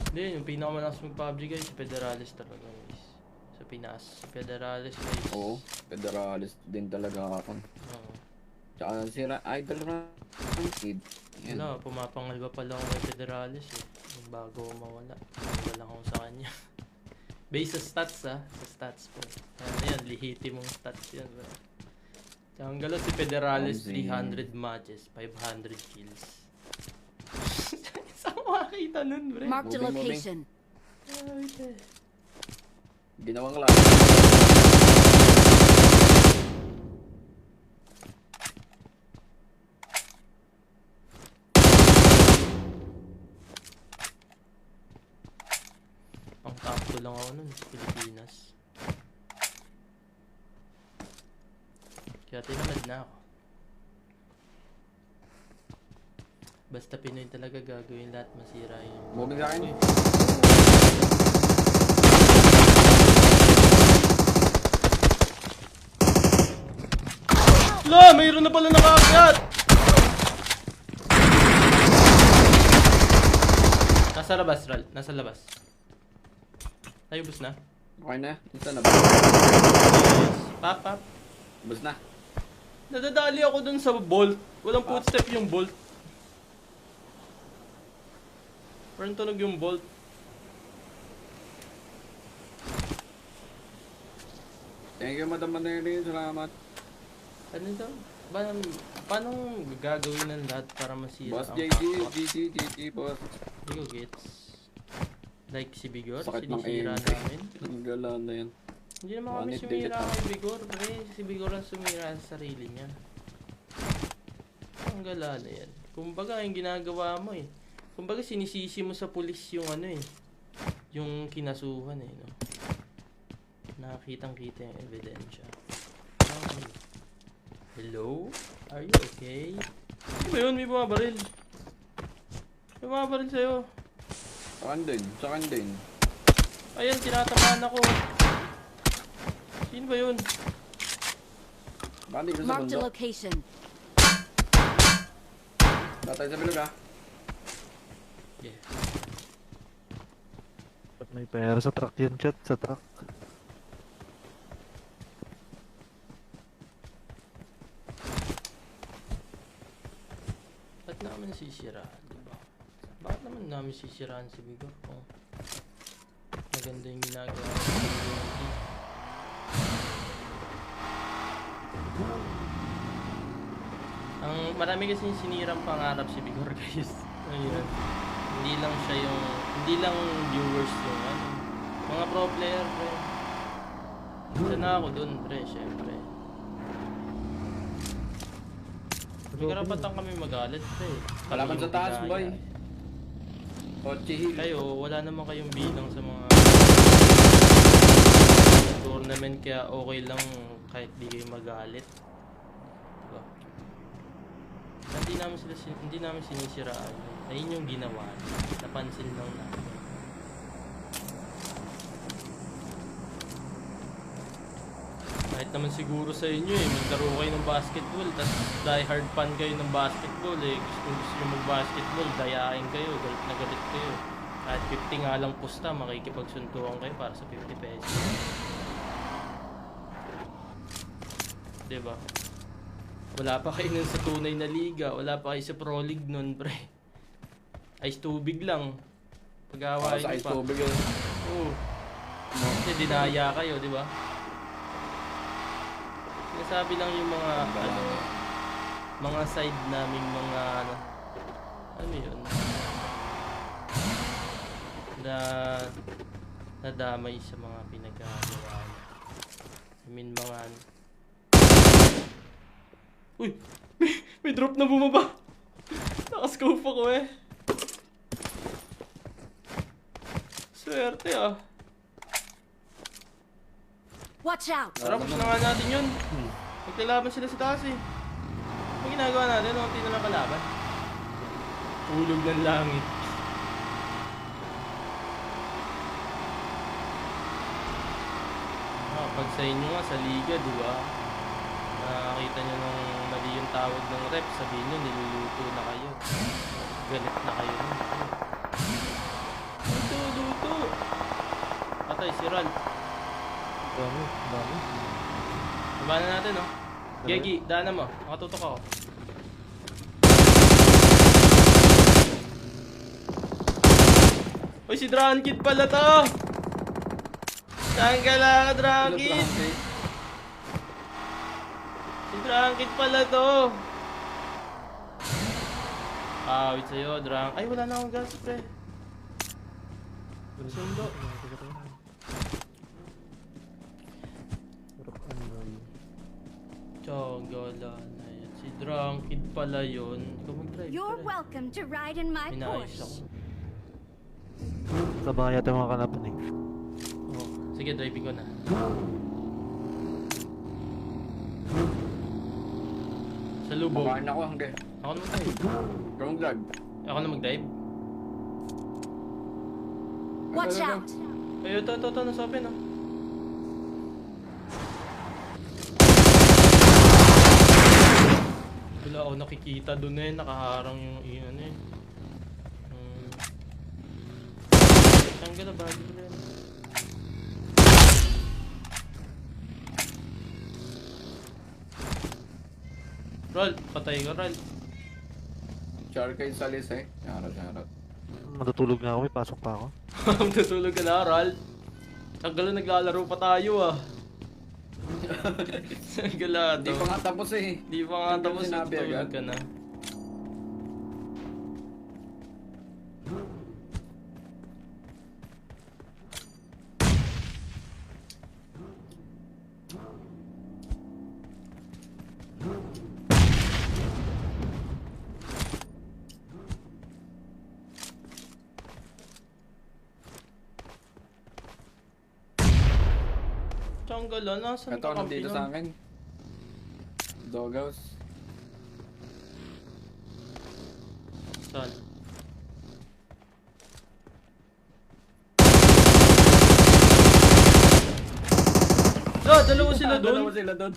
Hindi, yung pinakamalakas mag-PUBG guys, si Federalis talaga guys. Sa Pinas, si Federalis guys. Oo, Federalist din talaga ako. Oo. Tsaka si Idol Rankid. Yan. Wala, pumapangalba pa lang ako kay Federalis eh. Yung bago mawala. Wala lang ako sa kanya. Based sa stats ha. Sa stats po. Ano yan, lihiti mong stats yan. Bro. Tsaka ang galat si Federalis, Amazing. 300 matches, 500 kills. Saan mo makakita nun, bre? Marked a Moving, moving. location. Ay, te. Ginawang lahat. Pang takto lang ako nun, sa Pilipinas. Kaya tinamad na ako. Basta Pinoy talaga gagawin lahat masira yun. Moving sa akin. Uy. La, mayroon na pala nakaakyat! Nasa labas, Ral. Nasa labas. Ay, ubos na. Okay na. Isa na ba? Pop, pop. Bus na. Nadadali ako dun sa bolt. Walang footstep yung bolt. Parang tunog yung bolt. Thank you, Madam Maneri. Salamat. Ano daw? Paano gagawin ng lahat para masira Boss ang JG, kapwa? GG, boss. Hindi ko gets. Like si Bigor, Sakit ng sinisira aim. namin. Ang gala na yan. Hindi naman kami Wanted sumira delete kay Bigor, pre. Si Bigor ang sumira sa sarili niya. Ang gala na yan. Kumbaga, yung ginagawa mo eh. Kumbaga, sinisisi mo sa pulis yung ano eh. Yung kinasuhan eh, no? Nakakitang-kita yung ebidensya. Okay. Hello? Are you okay? Ano ba yun? May bumabaril. May bumabaril sa'yo. Saan din? Saan din? Ayan, tinatamaan ako. Sino ba yun? Bandi ko sa Marked a bundok. location. Tatay sa bilog ah. Yeah. Ba't may pera sa truck yan, chat? Sa truck. Ba't namin sisiraan, diba? Bakit naman namin sisiraan si Bigor kung maganda yung ginagawa ng community? Ang marami kasi yung sinirang pangarap si Bigor guys. Ayun. Hindi lang viewers yung ano. Mga pro player, pre. Isa na ako dun, pre, syempre. May karapatan kami magalit, pre. Kalaban Kami sa yung taas, ginaya. boy. Ochi Hill. Kayo, wala naman kayong bilang sa mga tournament, kaya okay lang kahit di kayo magalit. Diba? Hindi namin sinisiraan. Ayun yung ginawa. Napansin lang namin. Kahit naman siguro sa inyo eh, maglaro kayo ng basketball, tapos die hard fan kayo ng basketball eh. Gusto nyo mag-basketball, dayain kayo, galit na galit kayo. Kahit 50 nga lang pusta, makikipagsuntukan kayo para sa 50 pesos. Diba? Wala pa kayo nun sa tunay na liga, wala pa kayo sa Pro League nun, pre. Ice tubig lang. Pag-awain Sa nyo ice pa. tubig yun. Oo. Kasi dinaya kayo, di ba? Sinasabi lang yung mga, ano, mga side naming mga, ano yun? na nadamay sa mga pinagagawa niya. I mean, mga ano. Uy! May drop na bumaba! Nakascope ako eh. Swerte ah. Watch out! Tara, push na nga natin yun. Magkalaban sila sa taas eh. Ang ginagawa natin, unti na lang kalaban. Ulog ng langit. Pag sa inyo nga, sa liga, di ba? Nakakita nyo nung mali yung tawag ng rep, sabihin nyo, niluluto na kayo. Galit na kayo. Luto! Patay si Ral. Dami. Labanan natin, oh. Gegi, daanan mo. Makatutok ako. Uy, si Dragon Kid pala to! Saan ka lang, Dragon Kid? Si Dragon Kid pala to! Wait sa'yo, Dragon. Ay, wala na akong gas, pre. Sundo. Tiyogala na yan. Si Dragon Kid pala yun. Ikaw mag-drive. You're pre. welcome to ride in my Minayos ako. Porsche. Sabang yata mga kalaban eh. Oh, sige, driving ko na. Sa lubog. Bakain ako hanggang. Ako na mag-drive. Ground lag. Ako na mag-drive. Watch out! Ay, ito, nasa open, oh. Wala ako nakikita dun eh, nakaharang yung ano eh. Tanggal na bagi ko rin. Roll, patay ka, Roll. Char kayo sa lis eh. Charot. Matutulog na ako, may pasok pa ako. Tutulog ka na, Roll. Ang gala, naglalaro pa tayo ah. Ang gala, Hindi pa nga tapos eh. Di pa nga Hindi tapos, ko sinabi tutulog agad. ka na. Tiyonggala, nasan Ito ka ano dito sa akin. Doghouse. Saan? Dalawa sila Dalawa doon. sila doon.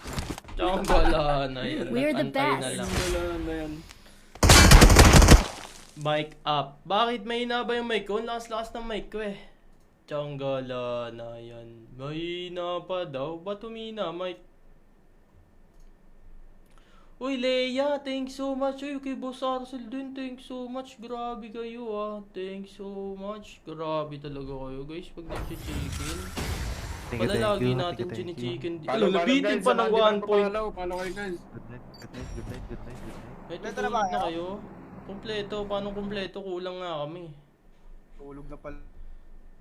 Tiyonggala na yan. We're the Antay na best. lang. Dalawa na yan. Mic up. Bakit may hina ba yung mic ko? Ang lakas-lakas ng mic ko eh. Tiyonggala na yan. Mahina pa daw. Ba't humina, Mike? Uy, Leia, thanks so much. Uy, kay Boss Arcel din, thanks so much. Grabe kayo ah. Thanks so much. Grabe talaga kayo, guys. Pag nag-chicken. Wala lagi natin chini-chicken. Alam, nabitin pa ng 1 point. Paano kayo guys? Good night. May Kompleto na ba tutulog na kayo? kayo? Kompleto. Paano kompleto? Kulang nga kami. Tulog na pala.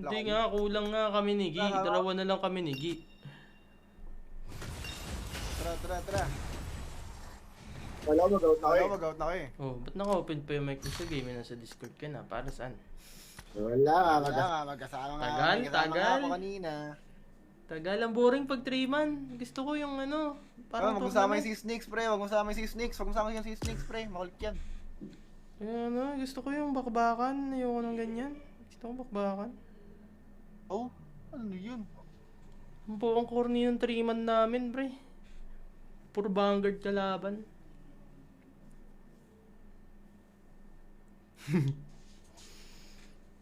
Hindi nga, kulang nga kami ni Gi. Dalawa na lang kami ni Gi. Tara. Wala, mag-out na kayo. Mag-out na kayo eh. Oh, ba't naka-open pa yung mic mo sa game? Nasa Discord ka na. Para saan? Wala, Magkasama nga. Tagal, May kasama tagal. nga ako kanina. Tagal, ang boring pag 3 man. Gusto ko yung ano, parang Wag mo sama yung si Snakes, pre. Wag mo sama yung si Snakes, pre. Makulit yan. Ano, gusto ko yung bakbakan. Ayoko ng ganyan. Gusto ko bakbakan. Oh, ano yun? Ang buong corny yung 3 man namin, pre. Puro Vanguard kalaban.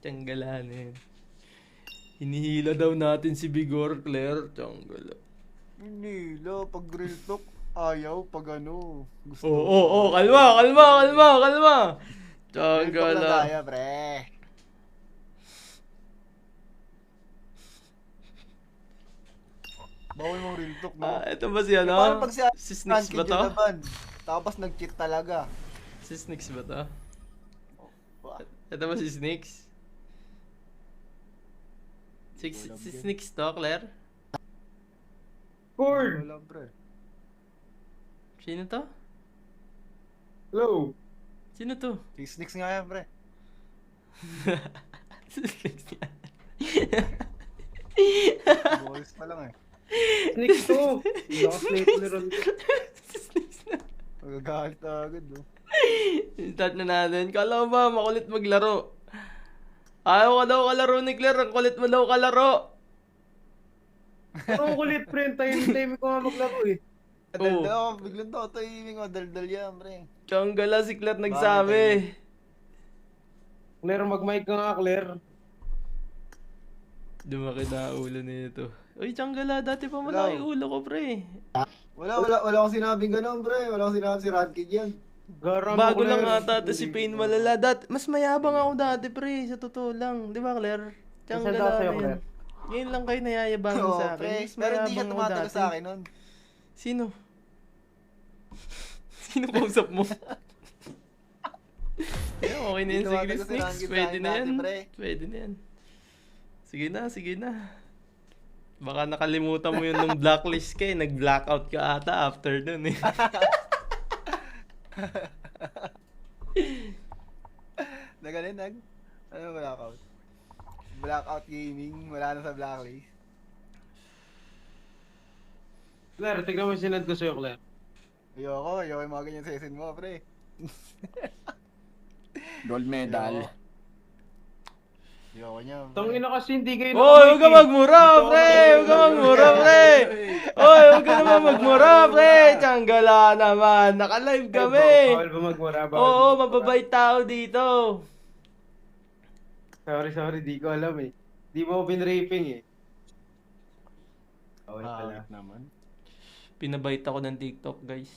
Tiyanggalan eh. Hinihila daw natin si Bigor, Claire. Tiyanggala. Hindi, pag real talk, ayaw. Pag ano, gusto. Kalma. Real talk na Tiyanggala. tayo, pre. Bawal mong real talk, no? Ito ba si ano? Paano pag Si Snix ba to? Tapos nag-cheat talaga. Si Snix ba to? Ito ba si Snix? Si Snicks to, Claire? Cord! Wala, pre. Sino to? Hello! Sino to? Si Snicks nga yan, pre. Si Snicks yan. Boys pa lang eh. Sneaks to! Naka-slate ron. Si Snicks na. Magagalit na agad, no? Start na natin. Kala mo ba makulit maglaro? Ayaw ka daw kalaro ni Claire. Ang kulit mo daw kalaro. Parang kulit, pre. Time ko nga maglaro eh. Oo. Daldal ako, biglang to, tahimik mo, daldal yan, pre. Tiyonggala si Claire nagsabi. Claire, mag-mic ka nga, Claire. Dumaki na ulo nito. Uy, Tiyonggala, dati pa malaki ulo ko, pre. Wala akong sinabing ganun, pre. Wala akong sinabing si Radkid yan. Garam Bago Claire. lang ata to si Pain malala. Mas mayabang ako dati, pre. Sa totoo lang. Di ba, Claire? Nasaan Tiyonggala daw sa'yo, na yan. Claire? Ngayon lang kayo nayayabangan Oo, sa akin. pre. Mas Pero hindi siya mayabang ako tumatagal dati. sa akin nun. Sino? Sino kausap mo? Yeah, okay na yun, Hindi sige, tumatagal si Snicks. Ranggit Pwede sa akin na yan. dati, pre. Pwede na yan. Sige na. Baka nakalimutan mo yun nung blacklist ka eh. Nag-blackout ka ata after dun eh. Ano blackout? Blackout gaming, wala na sa blacklist. Claire, tignan mo yung sinad ko sa'yo, Claire. Ayoko yung mga ganyan season mo, pre. Gold medal. Ayoko niya. pre. Tangin na kasi hindi kayo Hoy, huwag ka magmura, pre! Huwag ka magmura, pre! Hoy, huwag ka naman magmura, pre! Tiyonggala naman. Naka-live kami. Bawal ba magmura? Oo, mababait tao dito. Sorry, di ko alam eh. Di mo ako pinraping eh. Bawal pala. naman. Pinabait ako ng TikTok, guys.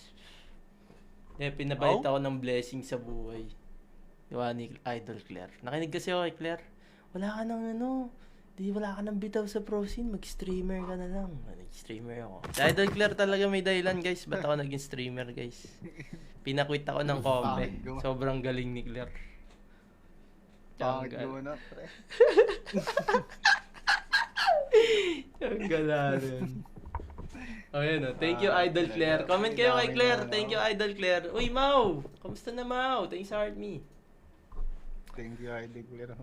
Pinabait ako ng blessing sa buhay. Diba ni Idol Claire. Nakinig kasi ako kay Claire. Wala ka nang wala ka nang bitaw sa pro scene. Mag-streamer ka na lang. Nag-streamer ako. Si Idol Claire talaga may dahilan, guys. Ba't ako naging streamer, guys? Pinakwit ako ng kombe. Sobrang galing ni Claire. Pangit mo na, pre. Ang galanin. Oh, yun, oh. Thank you, Idol Claire. Comment kayo kay Claire. Thank you, Idol Claire. Uy, Mau! Kamusta na, Mau? Thanks sa heart me. Thank you, Idol Claire.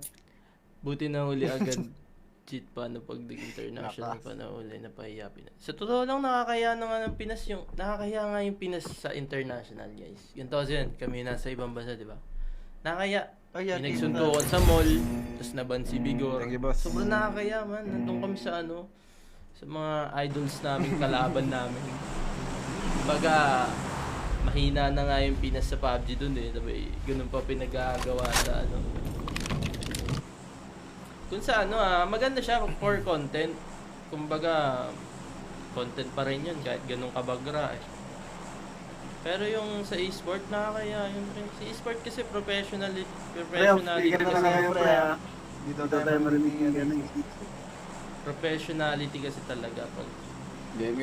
Buti na huli agad. Cheat pa na pag international pa na huli na pahiya Pinas. Sa totoo lang, nakakaya na nga ng Pinas yung... Nakakaya nga yung Pinas sa international, guys. Yun to yun. Kami nasa ibang bansa, di ba? Nakakaya. May nagsuntukan sa mall. Tapos naban si Bigor. Thank you, boss. Sobrang nakakaya, man. Nandun kami sa sa mga idols namin, kalaban namin. Baga, mahina na nga yung Pinas sa PUBG dun eh. Diba, ganun pa pinagagawa sa Kung sa maganda siya for content. Kumbaga, content pa rin yun kahit ganun kabagra eh. Pero yung sa e-sport, nakakaya yun rin. Sa e-sport kasi professionality kasi. Dito tayo marinig yan. Professionality kasi talaga pag Game.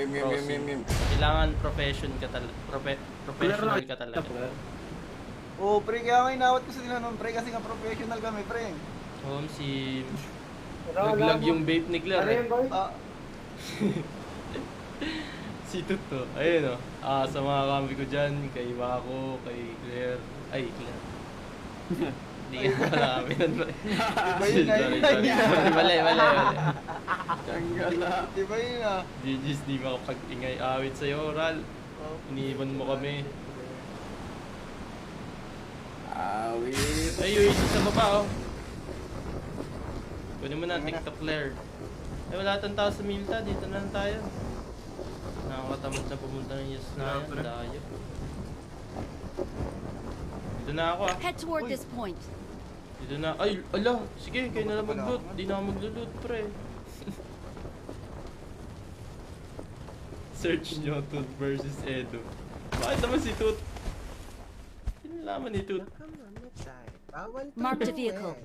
kailangan professional ka talaga. Oo, pre, kaya nga inawat ko sila nun, pre, kasi nga professional kami, pre. Si naglag yung vape ni Claire. Ano yun, boy? Si Tuto. Ayun sa mga kambi ko dyan, kay Mako, kay Claire. Ay, Claire. Hindi ka wala kami nun. Iba yun na yun. Mali. Tiyonggala. Iba yun ah. GG's, di makapag-ingay awit sa'yo, Ral. Iniiwan mo kami. Awit. Ay, yung isa sa baba, Kunin mo na, TikTok Claire. Ay, wala tang tao sa Milta. Dito na lang tayo. Nakakatamad na pumunta ng Yes na yan. Dayo. Dito na ako Head toward this point. Dito na. Ay, ala. Sige, kayo na lang mag-loot. Di na ako mag-loot, pre. Search nyo, Toot versus Edo. Bakit naman si Toot? Sinalaman ni Toot. Marked a vehicle.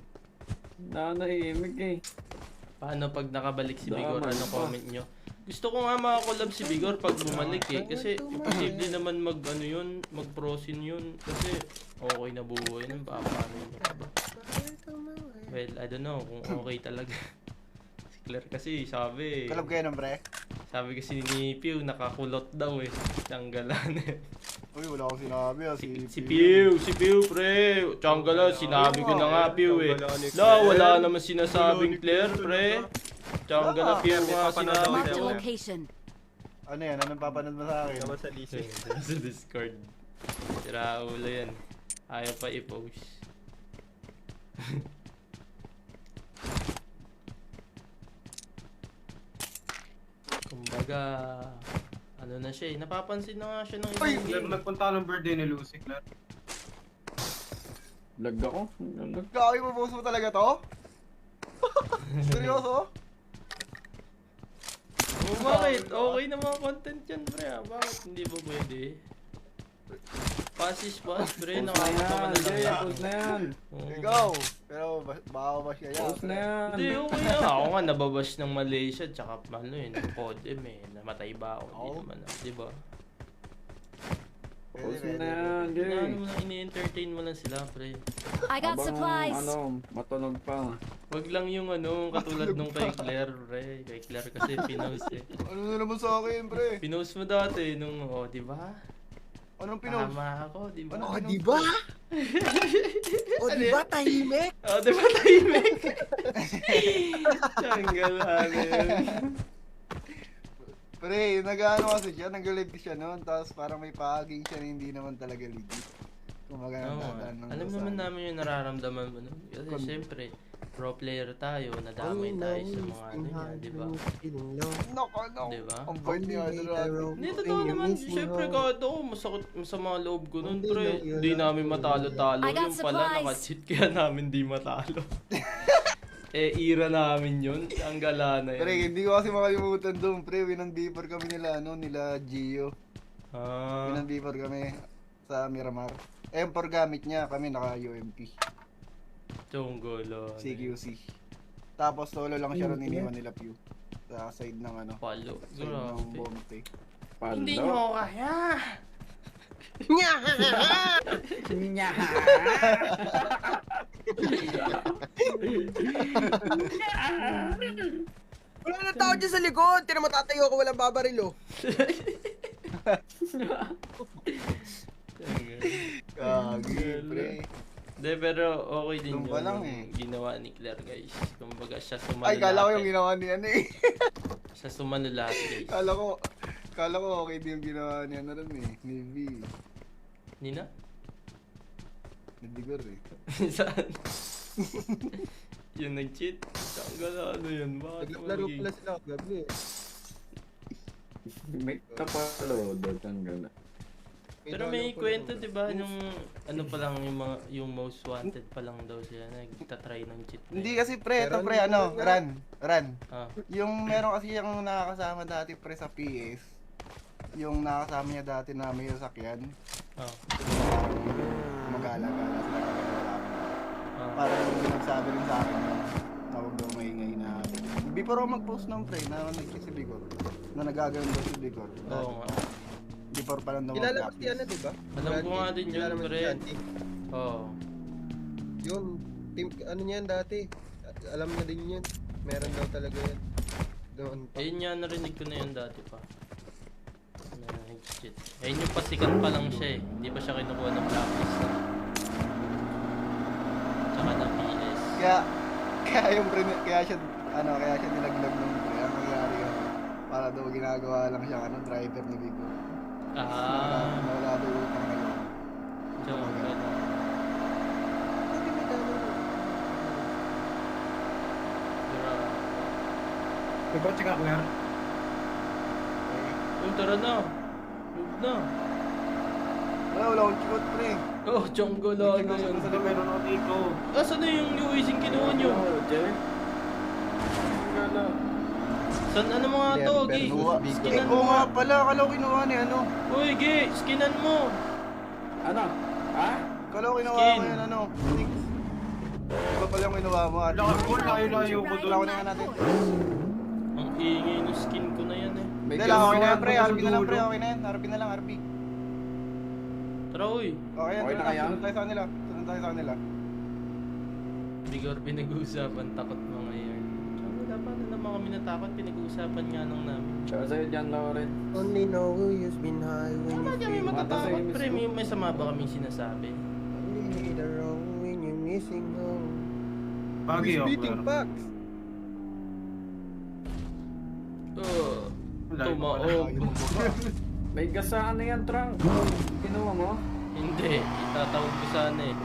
Nanahimik eh. Paano pag nakabalik si Bigor? Damay Ano pa. comment nyo? Gusto ko nga makakolab si Bigor pag bumalik eh. Kasi imposible naman mag-prosin yun. Kasi okay na buhay nun. Paano yun? Well, I don't know kung okay talaga. Si Claire kasi sabi. Kalab kayo ng pre? Sabi kasi ni Pew, nakakulot daw eh. Tiyanggalan eh. Uy, wala akong sinabi ah. Si Pew, pre. Tiyanggalan, sinabi ko na nga, Pew eh. Wala naman sinasabing Claire, pre. Tiyanggalan, Pew nga sinabi Marked a ko. location. Ano yan? Anong papanood mo sa akin? Tama sa list. Sa Discord. Sira ulo yan. Ayaw pa i-post. Kumbaga, ano na siya eh. Napapansin na nga siya ng Uy! ibang Claire, game. nagpunta ka ng birthday ni Lucy, Claire. Lag ako. Lag. Gawin mo, post mo talaga to? Seryoso? Oh, bakit? Okay na mga content yan, pre. Bakit hindi ba pwede? Pasis pa, pre. Nakakita ka na Jay, lang. post na yan. Oo. Ikaw! Pero baka ba siya yan? Post na yan. Hindi, okay na. Ako nga, nababash ng Malaysia, tsaka ano eh, ng Codem eh. Namatay ba ako? Hindi Oo. naman ah, di ba? Post na yan, Jay. Ano mo lang, ini-entertain mo lang sila, pre. I got Habang, supplies. ano, matunog pa. Wag lang yung ano, katulad nung kay Claire, pre. Kay Claire kasi pinost eh. Ano na naman sa akin, pre? Pinost mo dati nung, oh, di ba? Anong pinost? Tama ako, di ba? Ano? Oh, di ba? Oh, di ba tahimik? Oh, di ba tahimik? Tanggal yun. Pre, nag-ano kasi siya, nag-live siya noon, tapos parang may pahaging siya na hindi naman talaga legit. Kumaga Oo, nagdadaan ng alam gusto. naman namin yung nararamdaman mo nun. Kasi syempre, pro player tayo, nadamay tayo sa mga ano yan, di ba? Nako, Diba? Ang bait ni ano natin. Hindi, totoo naman. Syempre, kahit ako, masakit sa mga loob ko nun, pre. Hindi namin matalo-talo. I got Yung pala, supplies. naka-cheat kaya namin di matalo. Ira namin yun. Ang gala na Pre, yun. hindi ko kasi makalimutan doon, pre. Winang-beeper kami nila, nila Gio. Ah, Winang-beeper kami sa Miramar. M4 gamit niya, kami naka-UMP. Chonggolo. CQC. Tapos solo lang siya ron iniwan nila Pew. Sa side ng ano. Palo. Side ng Grabe. Bomte. Palo. Hindi nyo ako kaya. Wala na tao dyan sa likod. Tira matatayo ako, walang babaril oh. Gagi, pre. Hindi, pero okay din Doon yun. pa lang yung eh. Ginawa ni Claire, guys. Kumbaga, siya sumano Ay, kala ko lahat yung eh. ginawa ni ano eh. Siya sumano lahat, guys. Kala ko okay din yung ginawa ni ano rin eh. Ni V. Nina? Ni Digor eh. Saan? Yung nag-cheat? Saan gala ano yun? Bakit Naglaro magiging- pala sila kagabi eh. May kapalo doon ang gana. Pero may kwento, di ba? Yung ano pa lang, yung most wanted pa lang daw siya. Nagtatry ng cheat. na Hindi yun. kasi pre, ito Pero pre, ano ano, yun, Ran. Ah, Yung meron kasi yung nakakasama dati pre sa PS. Yung nakakasama niya dati na may sasakyan. ah, Magala-gala sila kagalaman. ah. Parang yung nagsabi rin sa akin na tawag daw maingay na before ako mag-post ng pre na nag-kiss si Bigor na nagagawin daw si Bigor. Oo nga. Before pa lang daw Kilala mo si mag-blacklist. ano, di ba? Alam ko nga din yun, Kilala mo si pre. Janty. Oo. Yun, team, ano niyan dati. Alam na din yun. Meron daw talaga yan. Doon pa. Ayun nga, narinig ko na yun dati pa. Na nag-cheat. Ayun yung pasikat pa lang siya eh. Hindi pa siya kinukuha ng blacklist. Tsaka ng PS. Kaya yung pre, kaya siya nilaglag ng pre. Ang nangyari yun. Para daw ginagawa lang siya ano, driver ni Bigor. Ah, Wala daw utang na yun. tsaka ano. Hindi may dami. Grabe. May kotse ka, Claire? Uy, tara na. Move na. Wala akong chikot pre. Oh, Chonggolo na yun. Sa meron ako dito. Asan na yung new Wishing kinuha nyo? Jay. Ang gala. San ano mga to, Gi? Skinan Oo mo nga nga. pala, akala ko kinuha ni ano. Uy, Gi, skinan mo. Ano? Ha? Akala ko kinuha Skin. ko yun ano. Six. Iba pala yung kinuha mo. At Lakas ko, layo-layo ko wala doon. ko na nga natin. Ang ingay ng skin ko na yan eh. Hindi lang, okay na yan pre. RP na lang pre, okay na yan. RP na lang, RP. Tara, uy. Okay yan, Okay na kaya? sunod tayo sa kanila. Sunod tayo sa kanila. Bigor pinag-uusapan, takot mga yan. Tsaka wala pa Paano naman kami natakot? Pinag-uusapan nga lang namin. Tsaka sa'yo dyan, Lauren. Only know who's been high when Bakit you kami feel matatakot, Mata pre? sa'yo, May sama ba kaming sinasabi? only hate the wrong when you're missing home. Bagay Who's ako. beating packs? Tumaob. May gasaan na yan, Trang. Kinuha mo? Hindi, itatawag ko sana eh.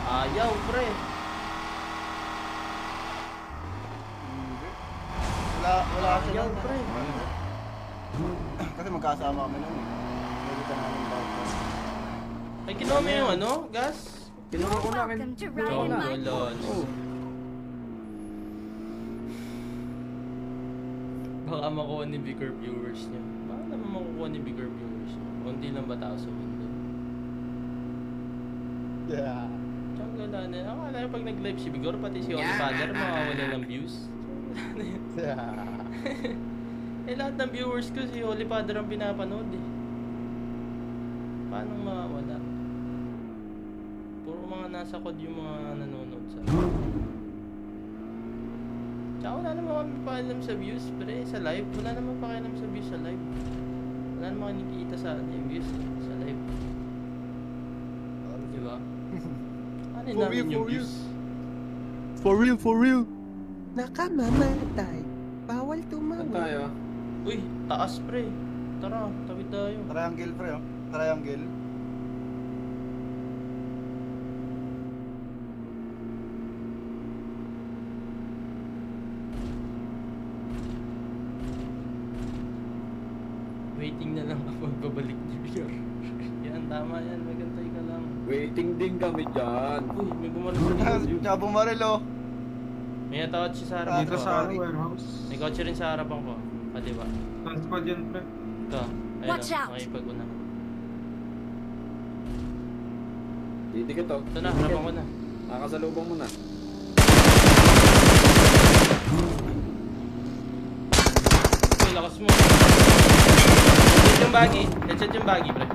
Ayaw, pre. Wala siya Ayaw, nun. pre. Kasi magkasama kami nun eh. Pwede ka namin bawat. Ay, kinuha mo yung ano? Gas? Kinuha ko na. Welcome to Kinuha ko Ride na. in My Galon. Oh. Baka makuha ni bigger viewers niya. Baka naman makukuha ni bigger viewers niya. Kunti lang ba tao sa mundo? Yeah. Tsaka gala na. Akala yung pag nag-live si Bigor, pati si Holy Father, makawala ng views. Yeah. Eh, lahat ng viewers ko, si Holy Father ang pinapanood eh. Paano mawala? Puro mga nasa kod yung mga nanonood sa akin. Tsaka wala naman kami paalam sa views, pre, sa live. Wala naman pakialam sa views sa live. Wala naman kinikita sa yung views sa live. Diba? Ano For namin real, yung for real. views? For real. Nakamamatay. Bawal Saan tumawag. tayo? Uy, taas pre. Tara, tawid tayo. Triangle pre oh. Triangle. Waiting na lang ako magbabalik ni Bigor. Yan, tama yan. Magantay ka lang. Waiting din kami dyan. Uy, may bumaril sa likod. Tsaka bumaril oh. May natawad siya sa harapan Dito ko. sa warehouse. May kotse rin sa harapan ko. Ah, diba? Transport yan, pre. Ito. Ayun Watch o, out! makipag-una. Didikit oh. Ito na, harapan ko na. Nakasalubong mo na. Uy, lakas mo. Headshot yung baggy. Headshot yung baggy, pre.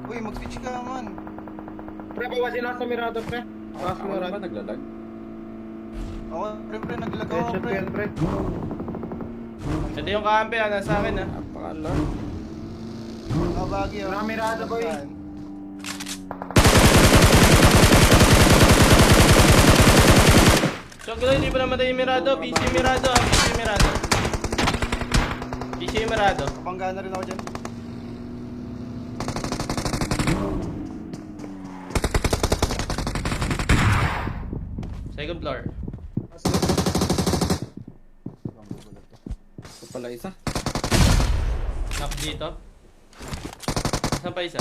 Uy, mag-switch ka man. Pre, bawasin na sa Mirado, pre. Bawas Ako mo, na Rad. ba naglalag? Ako, pre, naglag ako Headshot pre. yan, pre. Ito yung kaampi, nasa akin ah. Napakalag. Nakabagi oh. Nakamirado, boy. Saan? So, gulo, hindi pa namatay yung Mirado. PC yung Mirado, ah. PC yung Mirado. PC yung Mirado. Bangga na rin ako dyan. Second floor. Ito pala isa. Knock dito. Saan pa isa?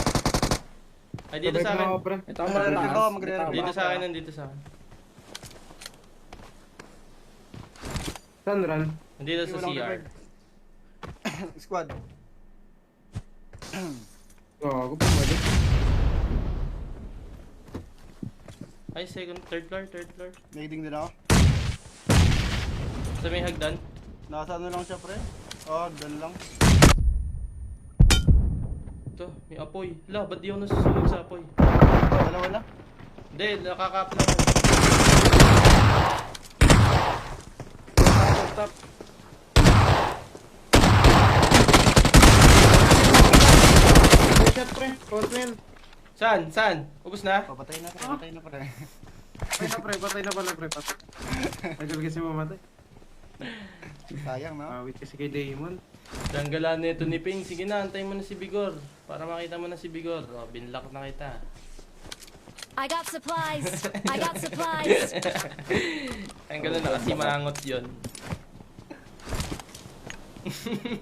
Ay, dito Sabay sa ko na ako, akin. pre. Ito ako Magre-revive mataas. ako, magre-revive. Dito sa akin, nandito sa akin. Saan, Ran? Nandito sa Walang CR. revive. Squad. Gago, pumalik. Ay, third floor. Nading din ako. Sa may hagdan. Nasa ano lang siya pre. Oh, dun lang. Ito, may apoy. Hala, ba't di ako nasusunod sa apoy? Dalawa na. Hindi, nakakap lang ako. Stop. Headshot, pre. Frontman. Saan? Ubus na? Papatay na pre. Patay na pala, pre. Patay. Tagal kasi mamatay. Sayang no? Awit kasi kay Damon. Tanggalan na ito ni Ping. Sige na, antayin mo na si Bigor. Para makita mo na si Bigor. O, binlock na kita. I got supplies. I got supplies. Ang gano'n na kasi mangot yun.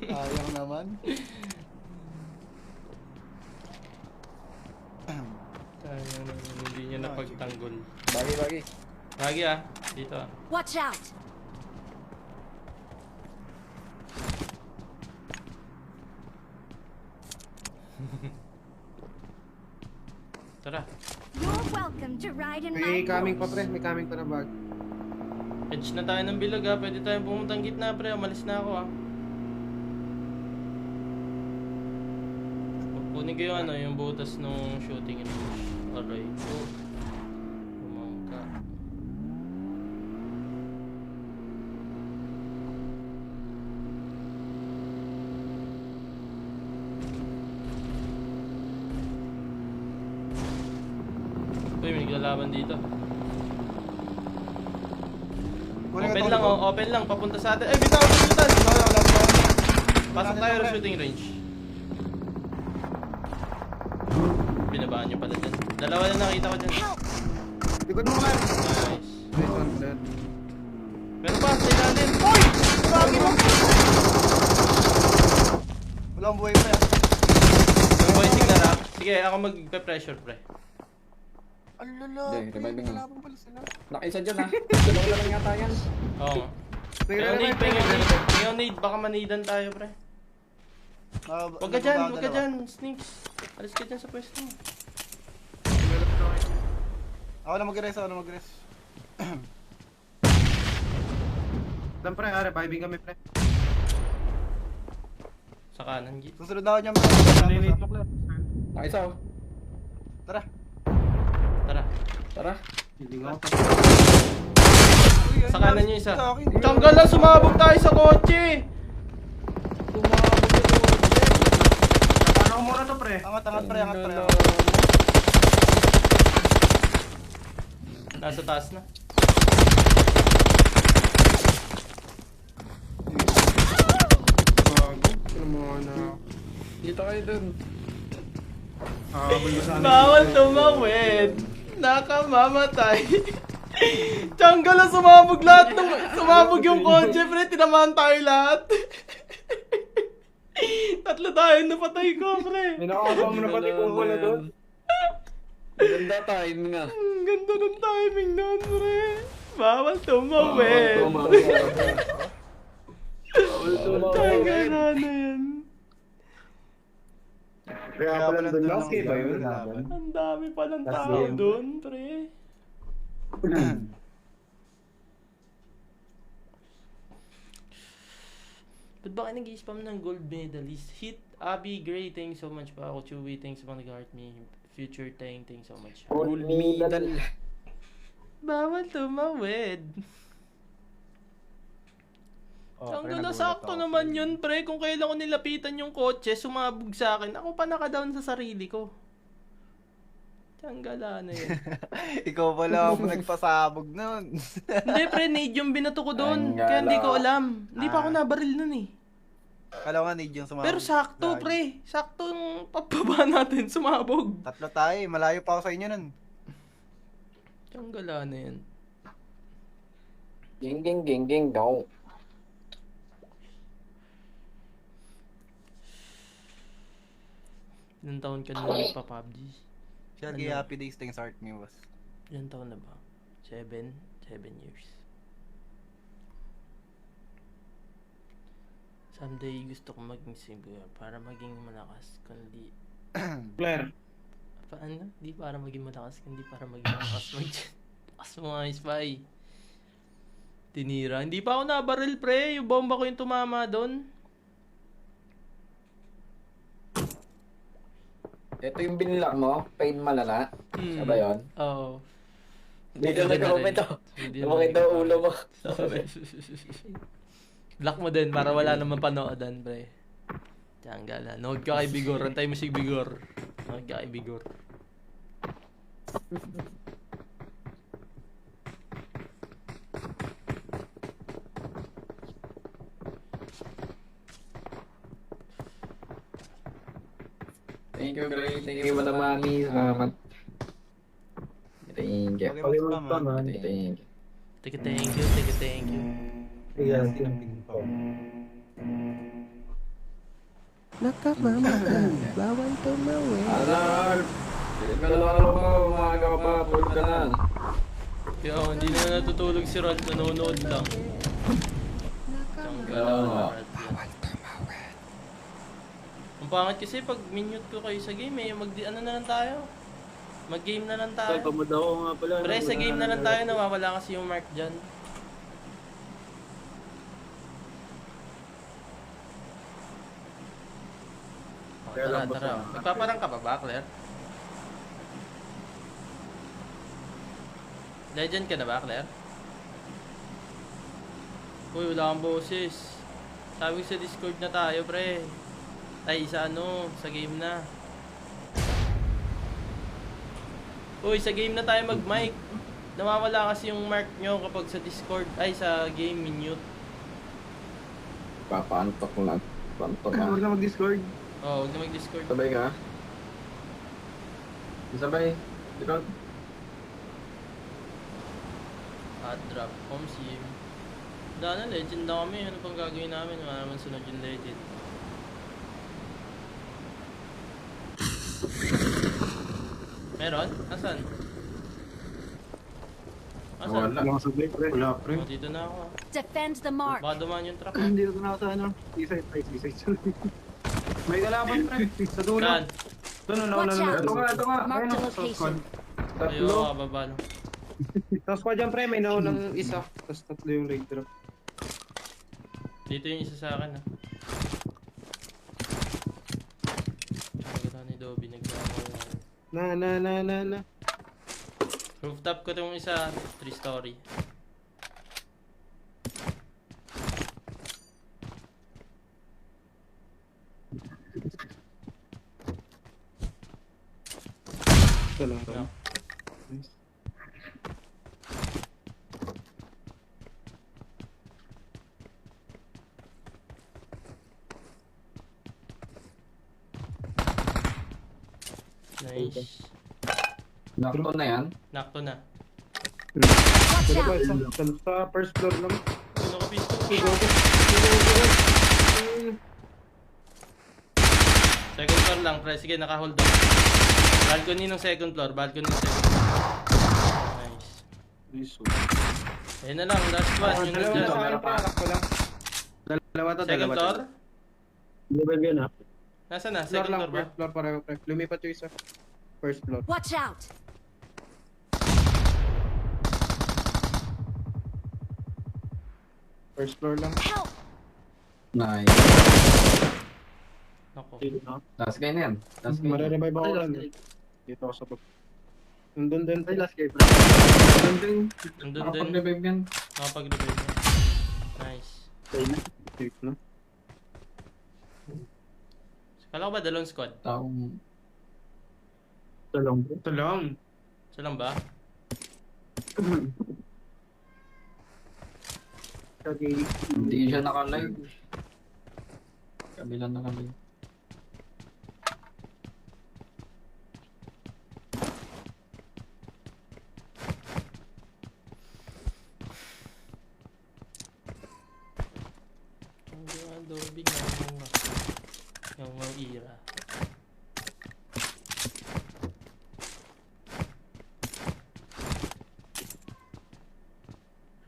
Sayang naman. Sayang naman, hindi niya napagtanggol. Bagi. Lagi ah, dito ah. Watch out. Tara. You're welcome to ride in May my coming pa, pre. May coming pa na bag. Edge na tayo ng bilog ah. Pwede tayong pumuntang gitna pre. Umalis na ako ah. Kunin ko yung ano, yung butas nung shooting range. Alright. So, bumangka. laban dito. Kunin Open ko lang, to. oh, open lang, papunta sa atin. Ay, bitaw, bitaw! Wala pa. Pasok tayo sa shooting range. Binabaan nyo pala dyan. Dalawa na nakita ko dyan. Likod mo, Mer. Nice. Nice one, Mer. Meron pa, sa ilalim. Uy! Lagi mo! Wala akong buhay pa yan. Yung voicing na lang. Sige, ako magpe-pressure, pre. Alala, Hindi, reviving lang. kalaban pala sila. Nakaisa dyan ha. Dalawa na lang yata yan. Oo nga. Tingnan Ngayon nade, ngayon nade. Baka manidan tayo, pre. Huwag ka dyan, huwag ka dyan. Sneaks. Alis ka dyan sa pwesto mo. Ako na mag-res, ako na mag-res. Dan pre, reviving kami pre. Sa kanan, G. Susunod na ako niyan, Naninit mo Claire. Nakaisa oh. Tara. Tara. Tara. Hindi nga ako. Sa kanan nyo isa. Sa akin. Tanggal lang, sumabog tayo sa kotse! Paano ko muna to pre? Angat, pre, angat, pre. Nasa taas na. Dito kayo dun. Bawal tumawid. Nakamamatay. Tanggal lang, sumabog lahat ng... Sumabog yung kotse, pre. Tinamaan tayo lahat. Tatlo tayo, napatay ko, pre. May nakakabang na pati kung wala doon. Ganda time nga. Ang ganda ng timing nun, pre. Bawal tumawid. Tanggal na yan. Kaya pala doon lang. Okay ba yun? Ang dami palang That's tao game. dun, pre. Ba't ba kayo nag-i-spam ng gold medalist? Hit, Abby, Gray, thanks so much pa ako. Chewy, thanks sa mga nag-heart me. Future, thanks so much. Gold medal. Bawal tumawid. Ang ganda, sakto naman yun, pre. Kung kailan ko nilapitan yung kotse, sumabog sa akin. Ako pa naka-down sa sarili ko. Tanggala na yun. Ikaw pala ang nagpasabog nun. Hindi, pre, nade yung binato ko doon. Kaya hindi ko alam. Hindi pa ako nabaril nun eh. Kala ko nga need yung sumabog. Pero sakto, pre. Sakto yung pababa natin, sumabog. Tatlo tayo, malayo pa ako sa inyo nun. Tanggala na yan. Ging, go. Ilang taon ka na nagpa-PUBG? Siya kay Happy Days, thanks Art me was. Ilang taon na ba? 7 years. Someday gusto ko maging singer para maging malakas, kundi Claire. paano? Di para maging malakas, kundi para maging malakas Lakas mo nga, spy. Tinira. Hindi pa ako nabaril, pre. Yung bomba ko yung tumama doon. Ito yung binilak mo, pain malala. Siya ba yun? Oo. Dito nag-comment ako. Hindi Lumakit daw ulo mo. Block mo din para wala naman panoodan, pre. Tiyanggal. Nod ka kay Bigor. Antay mo si Bigor. Nod ka kay Bigor. Thank you, Gray. Thank you, Madam Mami. Salamat. Thank you. Pag-iwas pa man. Thank you. Thank you. Yes. Bawal tumawid. Alarm! Nalala mo, umaga ka pa, tulog ka na. Yo, hindi na natutulog si Rod. Nanonood lang. Tiyanggal. Ang pangit kasi pag minute ko kayo sa game eh, ano na lang tayo? Mag-game na lang tayo. Pamod ako nga pala. Pre, sa game na lang tayo, nawawala kasi yung mark dyan. Oh, tara. Magpaparang ka ba, Claire? Legend ka na ba, Claire? Uy, wala kang boses. Sabi sa Discord na tayo, pre. Ay, sa game na. Uy, sa game na tayo mag-mic. Nawawala kasi yung mark nyo kapag sa Discord, ay sa game minute. Papaantok lang. Paantok ka. Huwag na mag-Discord. Oh, huwag na mag-Discord. Sabay ka? Sabay. Discord. Hot drop, home sim. Wala na, legend na kami. Ano pang gagawin namin? Wala naman sunod yung legend. Meron? Asan? Asan? Wala. Wala sa break, pre. Wala, pre. Oh, dito na ako. Defend the mark. Baka dumaan yung truck. Hindi na ako sa ano. Eastside, pre. Eastside. May kalaban, pre. Sa dulo. Saan? Doon, Watch out. Ito nga. Mark Ayun, the oh, location. Ayaw, kababa lang. Tapos pa dyan, pre. May naunang isa. Tapos tatlo yung leg drop. Dito yung isa sa akin, ha. Wala ni Dobby, nagkakawa. Na. Rooftop ko itong isa, 3-story. Ito lang. No. Nice. Nice. Nakto na yan. Nakto na. Watch Pero ba, out. sa first floor lang. Ano ka, pisto? Second floor lang, pre. Sige, naka-hold on. Balcony ng second floor. Balcony ng second floor. Nice. Nice. Ayun na lang, last one. Yung Dalawa nandyan. sa akin, pre. Anak ko lang. Dalawa to, Second dalawa to. floor? Level yan, ha? Nasaan na? Floor Second lang, floor ba? first floor pareho, pre. Lumipat yung isa. First floor. Watch out. First floor lang. Help. Nice. Ako. Last game na yan. Last game. Mare-revive ako lang. Dito ako sa pag... Nandun din. Ay, last game. Nandun din. Nandun din. Nakapag-revive yan. Nakapag-revive na. Nice. Safe na. Kala ko ba dalawang squad? Taong... Talong. Talong. Isa lang ba? Hindi siya naka-live. Kabila na kami. Ang Adobe yung mga ira.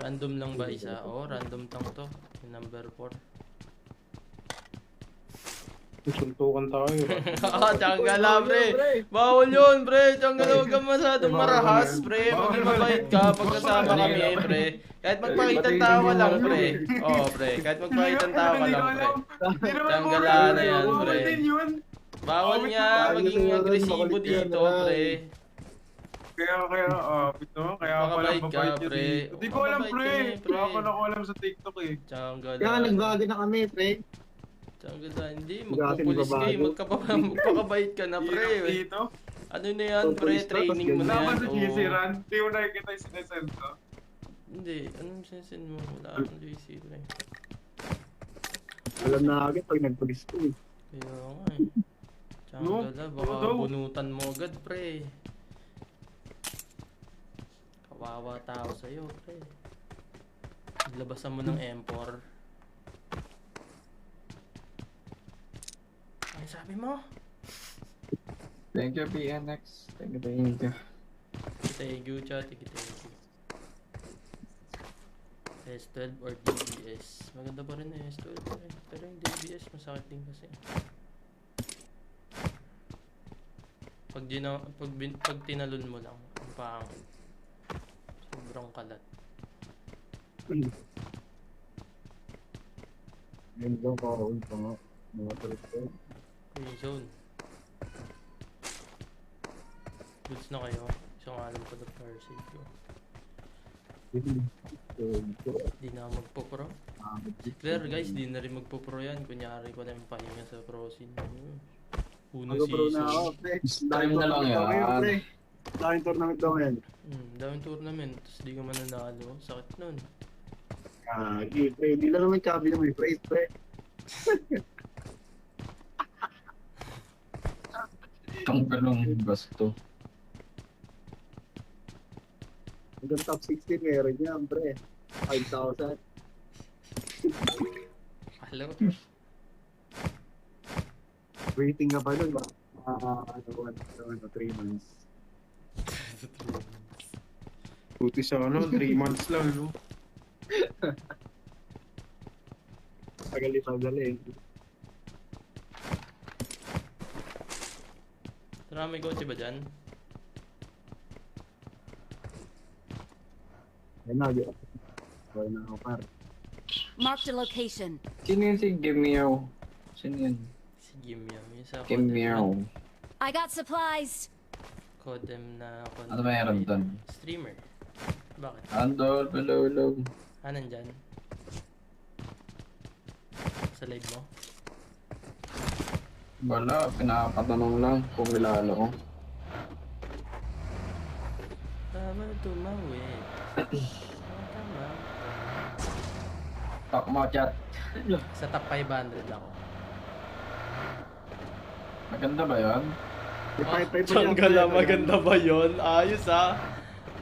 Random lang ba isa? Oo, random tang to. Yung number 4. Suntukan tayo. Tsanggala, pre. Bawal yun, pre. Tsanggala, huwag kang masyadong marahas, pre. Maging mabait ka pag kasama kami, pre. Kahit magpakitang tawa lang, pre. Oo, pre. Kahit magpakitang tawa lang, pre. Tsanggala na yan, pre. Bawal niya maging agresibo dito, pre. Kaya, pito, kaya Baka pala bait ka, mabait yun pre. dito. Hindi ko alam, Baka pre. bait ka, pre. Kaya pala ko alam sa TikTok, eh. Tsanggala. Kaya nagbago na kami, pre. Tsanggala. Hindi, Hindi magpupulis natin kayo. mababago. Magpakabait ka na, pre. Dito? Ano na yan, pre? Training mo na yan. Laban sa Oo. GC Ran, hindi mo nakikita yung sinesend ko. Hindi, anong sinasend mo? Wala akong JC, pre. Alam na agad pag nagpulis ko eh. Kaya nga eh. Tsanggala, baka daw. bunutan mo agad, pre. Kawawa tao sa'yo, pre. Labasan mo ng M4. Ano sabi mo? Thank you, PNX. Thank you. Thank you, chat. Thank you. S12 or DBS. Maganda pa rin eh, S12 eh. Pero yung DBS, masakit din kasi. Pag tinalon mo lang, ang pangit. Sobrang kalat. Yun daw, kakaroon pa nga. Mga tulit ko. Free zone. Goods na kayo. Isang alam ko na fire save ko. Di na ako magpo-pro. Si Claire guys, di na rin magpo-pro yan. Kunyari ko na yung pahinga sa pro scene. Uno Mag-pro na ako, season. pre. Time na lang yan. Daming tournament daw ngayon. Daming tournament, tapos di ka mananalo. Sakit nun. Pre, hindi lang naman kabi naman yung praise, pre. Ang galong basto. Hanggang top 16 meron yan, pre. 5,000. Hello? Waiting ka pa nun, ba? 3 months. Buti sa 3 months lang, no? Tagal eh. Tara, may kotse ba dyan? Yan na, yun. Wala na ako, par. Marked a location. Sino yun si Gimiao? Sino yun? Si Gimiao. Yung sa Gimiao. I got supplies. Kodem na Ano ba meron doon? streamer. Bakit? Andol, hello. Nandyan? Sa live mo? Wala, pinapatanong lang kung ilalo ko. Tama tumawid. Tama. Talk mo, chat. Sa top 500 ako. Maganda ba yun? Tsanggala, maganda ba yun? Ayos ah.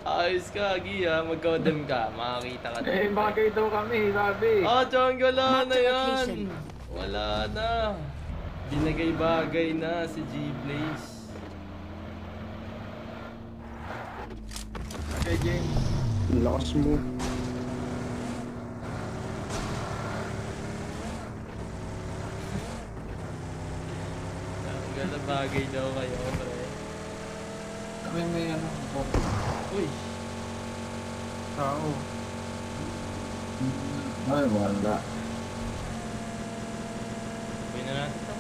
Ayos ka, Agi ah. Mag-codem ka. Makakita ka Eh, bagay daw kami, sabi. Tsanggala na Marked a yan. location. Wala na. Binagay-bagay na si G-Blaze. Okay, James. Lakas mo. Tsanggala, bagay daw kayo, pre. Kami may ano. Uy. Tao. Ay, wala. Gawin na natin to.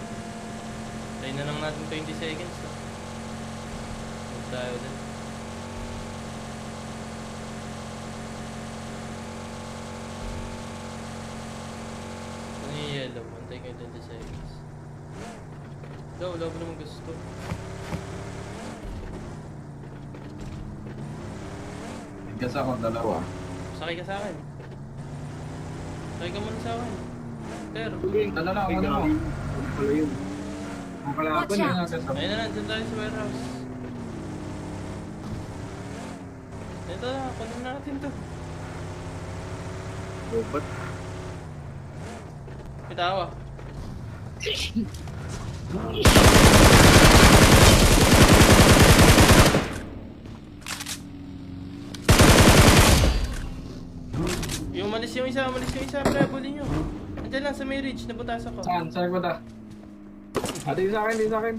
Tayo na lang natin 20 seconds to. Huwag tayo din. Ano yung yellow? Antay kayo 20 seconds. Wala pa naman gusto. Kasi ako dalawa. Sakay ka sa akin. Sakay ka muna sa akin. Pero, Dala lang, ano mo? Ano pala yun? Ang kalaban Watch eh. out. ayun na lang, dyan tayo sa warehouse. Ito na, kunin natin to. Robot. May tawa. Umalis yung isa, pre, bully nyo. Andiyan lang sa may ridge, nabutasan ko. Saan? Saan ko ta? Dito sa akin, dito sa akin.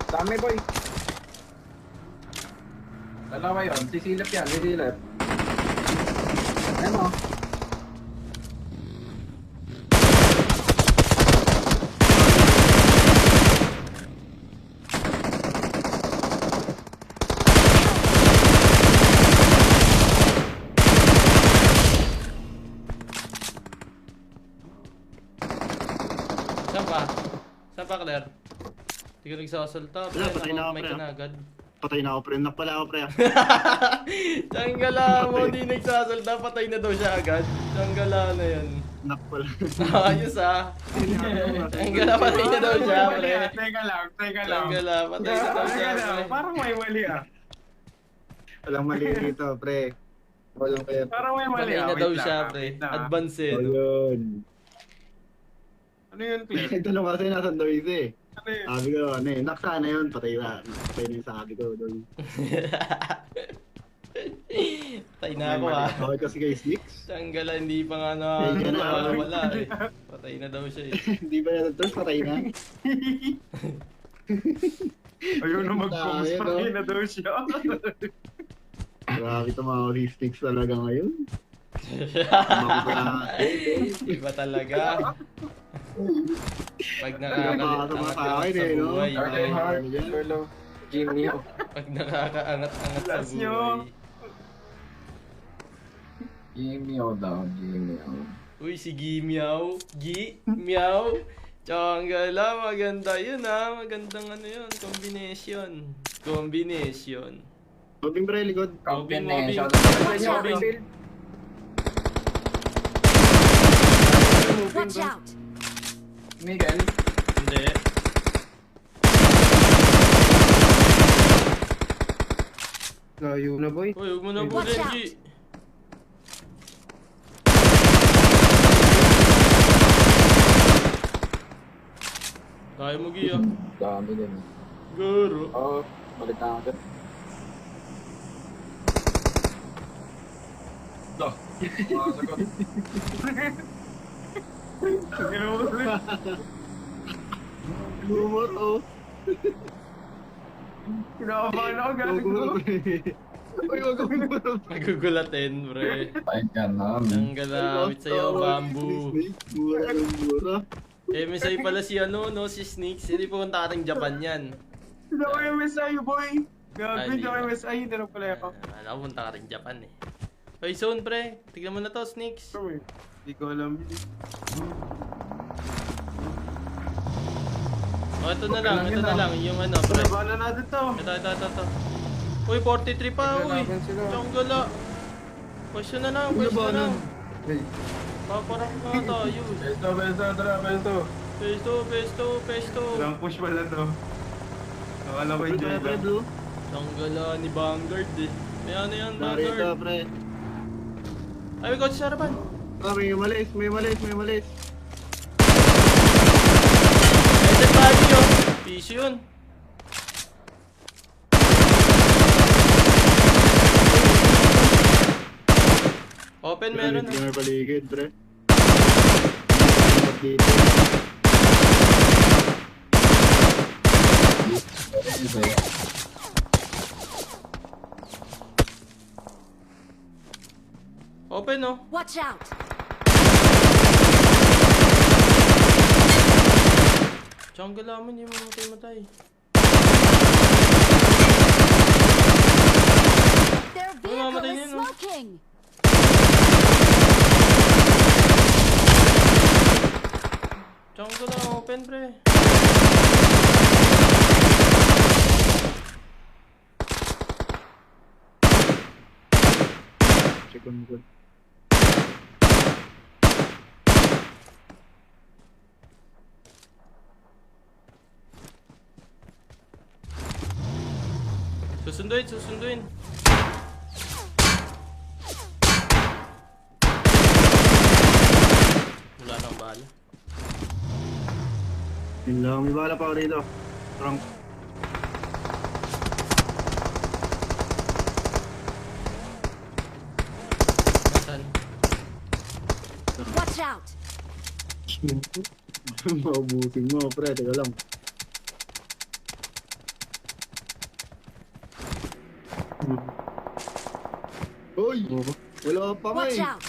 Dami, boy. Dalawa yun, sisilip yan, sisilip. Ano? Saan pa? Saan pa, Claire? Hindi ka nagsasalta, pre. Wala, patay na ako, May pre. ka na agad. Patay na ako, pre. Nak pala ako, pre. Tsanggala mo, hindi nagsasalta, patay na daw siya agad. Tsanggala na yan. Nak pala. Ayos ah. Tsanggala, patay na daw siya, pre. Teka lang. Tsanggala, patay na daw siya, pre. Parang may mali ah. Walang mali dito, pre. Walang kaya. Parang may mali Patay ah. na daw Wait lang, siya, ah. pre. Wait lang, ah. Advance eh, no? Ayun. Ano yun, Claire? Nagtanong kasi nasan daw ito eh. Ano yun? Sabi ko, ano eh, naksana yun, patay na. Patay na yung sabi ko doon. Patay na ako ah. Okay kasi kay Snicks. Tsanggala, hindi pa nga Patay ka na. wala eh. Patay na daw siya eh. Hindi ba yan ito? Patay na. Ayun na mag-post. Tayo, no? Patay na daw siya. Grabe ito mga Snicks talaga ngayon. Iba talaga. Pag nakakaangat sa buhay, Early pre. heart, hello. Jimmy, Pag nakakaangat-angat sa Last nyo. buhay. Jimmy daw, Jimmy. Uy, si Gimiao. Miao. Tsanggala, maganda yun ah. Magandang ano yun, combination. Combination. Loading pre, likod. Combination. Watch out! Watch out! Miguel. Hindi. Layo na boy. Uy, huwag mo na Watch bulin, out. G. Kaya mo, Gi, ah. Dami din. Garo. Oo, balik na agad. Dah. Masagot. Bumot, oh. Kinakabahan ako Wag mo, pre. Uy, wag mo. Nagugulatin, pre. Pahin ka namin. Ang galamit sa'yo, bamboo. Mura ng mura. Eh, may sa'yo pala si ano, no? Si Sneaks. Hindi pupunta ka ng Japan yan. Hindi ako MSI boy. Ay, Gagawin hindi ako ba? MSI, hindi na pala ako. Alam, punta ka rin Japan eh. Hoy, zone, pre. Tignan mo na to, Sneaks. Hindi ko alam. O, ito na lang, ito na lang. Yung ano, pre. Palabanan natin to. Ito. Uy, 43 pa, uy. Lalaban sila. Tiyang gala. Pwesto na lang, pwesto na lang. Paparang na tayo. Pesto. Lang push pala to. Akala ko Pre, enjoy pre, lang. blue. Tiyang gala ni Vanguard eh. May ano yan, Narito, Vanguard. pre. Ay, may coach sa harapan. Ah, may umalis. Ito tayo yun. Piso yun. Open meron Hindi ah. na paligid, pre. Dito. Open oh. Watch out! Jungle naman, hindi mo matay. Their Uy, vehicle mamatay na is yun, oh. smoking! Jungle na, open pre. Second good. Susunduin. Wala nang bala. Yun lang, may bala pa ako rito. Trunk. Saan? Watch out! Maubusin mo, pre. Teka lang. Uy! Wala pa nga Watch eh. out!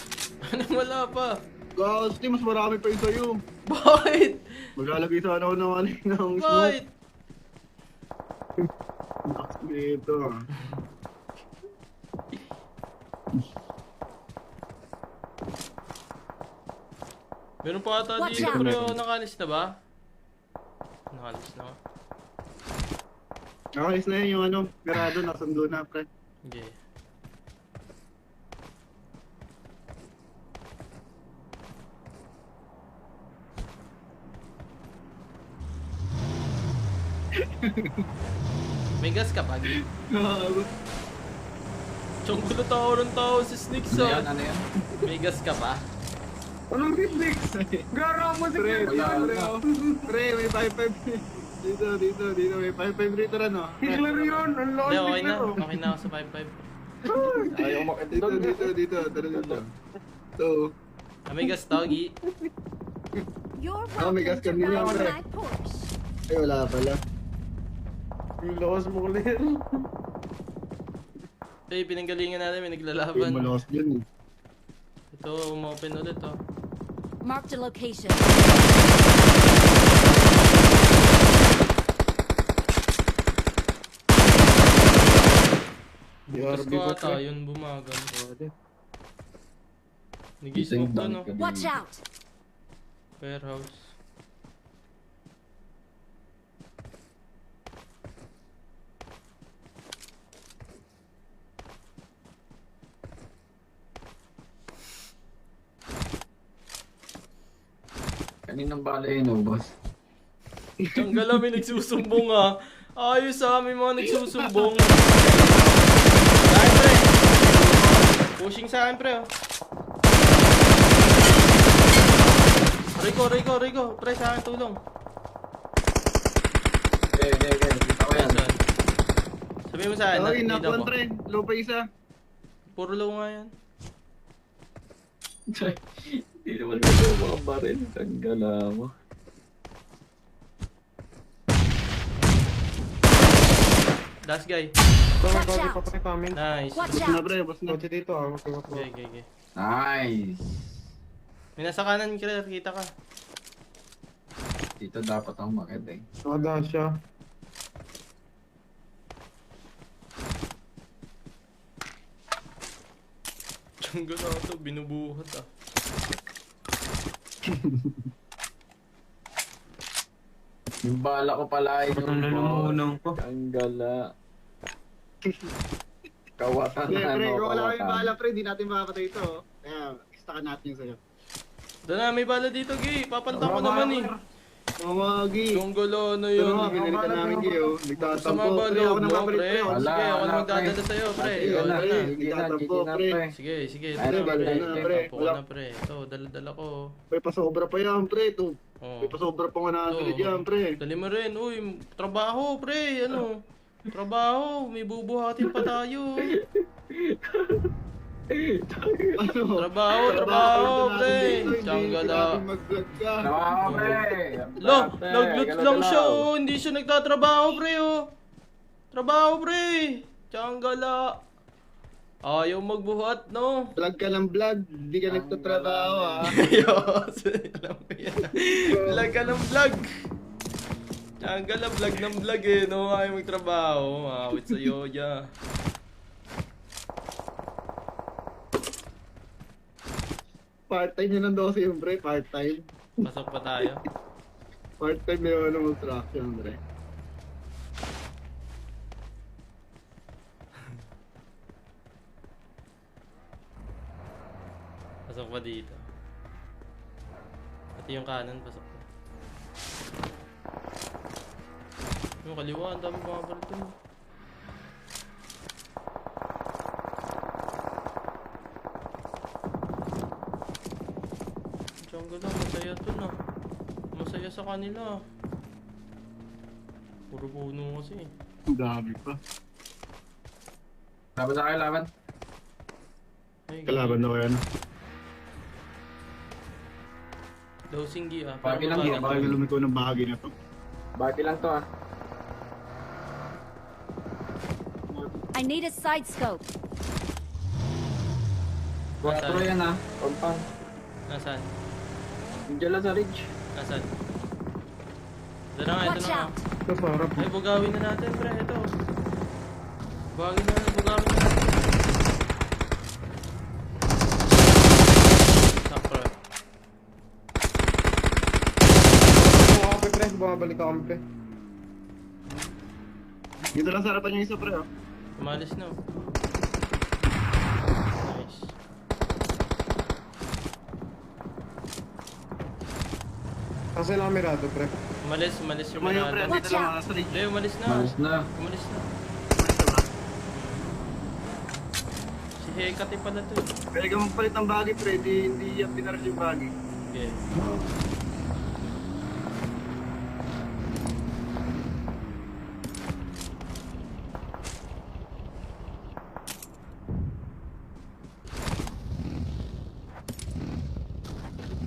Anong wala pa? Gasti, mas marami pa yung sa'yo. Bakit? Maglalagay sana ako ng ano ng smoke. Bakit? Dito. Meron pa ata Watch dito out. pero nakalis na ba? Nakalis na. Nakalis na yun yung ano, garado, nasundo na, pre. Okay. May gas ka pa, Gi? Tiyang gulo tao si Sneaks Ano yan? ah. Ano yan? May gas ka pa? Anong Netflix? Gara mo si Pre, Kevin. pre, may 5-5. Dito, may 5-5 rito rin, oh. Hitler yun. Ang Hindi, lakas okay na. Hitler. Okay na ako sa 5-5. Ayaw umakit Dito, doon. tara dito. So, Ah, may gas tao, Gi. You're Oh, may gas welcome to kanina, ride pre. my Porsche. ay wala pala. Yung lakas mo ulit. Eh, pinanggalingan natin, may Ay, naglalaban. malakas dyan, eh. Ito, umopen ulit oh. Marked a location. Bukas BRB ko pa, ata, pre. yun bumagal. Isang Nag-smoke dunk doon ka oh. din. Watch out! Warehouse. Kaninang bala yun, oh, boss? Tiyang may nagsusumbong ah. Ayos sa amin mga nagsusumbong. Sa akin pre. Pushing sa akin pre oh. Rico. Pre sa akin tulong. Okay. Kita ko yan. Yan. Sabihin mo sa akin, Okay, nakikita knock ko. one, pre. Low pa isa. Puro low nga yan. Hindi naman ito mga baril. Ang gala mo. Last guy. Watch Kami out. pa pre coming. Nice. Watch Boss na, out. pre. Boss na. Kotse dito ah. Okay. Okay. Nice! May nasa kanan kita ka. Dito dapat ako makita eh. Nakadash siya. Tiyang gala to, binubuhat ah. Yung bala ko pala ay Patang na namunang ko. Ang gala. Kawatan Pre, na, pre. no? Kung wala kami Kawatan. bala, pre. Di natin makapatay ito. Kaya, istakan natin yung sayo. Doon na, may bala dito, Gay. Papanta ko naman eh. Mamagi. Tiyang gala na Ito yun. na, pinalitan namin kayo. Sa Nagtatampo. mga Pre, loob ako na mo, mapalit, pre. pre. Sige, Wala, ako na wala, magdadala pre. sa'yo, pre. Sige Ikaw na, na. pre. Sige na, pre. Sige. Ay, Ito na, balik pre. na, Ito, pre. tampo ko Wala. na, pre. Ito, dala ko. Pre, pasobra pa yan, pre. Ito. Oh. May pasobra pa 100 Oo. yan, pre. Dali mo rin. Uy, trabaho, pre. Ano? Trabaho. May bubuhatin pa tayo. Ano? Trabaho, pre. Tiyang-gala. Trabaho, pre. Lo, Pre, naglut lang galaw-galaw. siya, oh. Hindi siya nagtatrabaho, pre, oh. Trabaho, pre. Tiyang-gala. Ayaw magbuhat, no? Vlog ka ng vlog. Hindi ka nagtatrabaho, ah. Ayos. Alam mo yan. Vlog ka ng vlog. Tiyang-gala, vlog ng vlog, eh. No, ayaw magtrabaho. Awit sa'yo, ya. Part-time yun ang 12 yung pre. Part-time. Pasok pa tayo. Part-time na yun ang construction, pre. Pasok pa dito. Pati yung kanan, pasok pa. Yung kaliwa, ang dami mga baril dun. Jungle lang, masaya dun ah. Masaya sa kanila. Puro puno kasi. Ang dami pa. Laban sa akin, laban. Ay, Kalaban na ko yan. Daw singgi ah. Bagay lang Parang yan, bagal. Bakit lumiko ng bahagi na to? Baki lang to ah. I need a side scope. 4 yan ah. Compound. Nasaan? Diyan lang sa ridge. Nasaan? Ito na nga, ito Watch na nga. out. Ito sa harap. Ay, bugawin na natin, pre. Ito. Bugawin na natin. Stop, pre. Bumabalik pre. Bumabalik ako pre. Dito lang sa harapan yung isa, pre, oh. Umalis na. Oh. Nice. Kasi lang mirado pre. Umalis yung Tumayo, pre. manado. Dito lang, ah, sa ridge. Hindi, umalis na. Malis na. Umalis na. Si Hekati pala to. Eh. Pwede ka magpalit ng bahagi, pre. Hindi yan pinaral yung bahagi. Okay.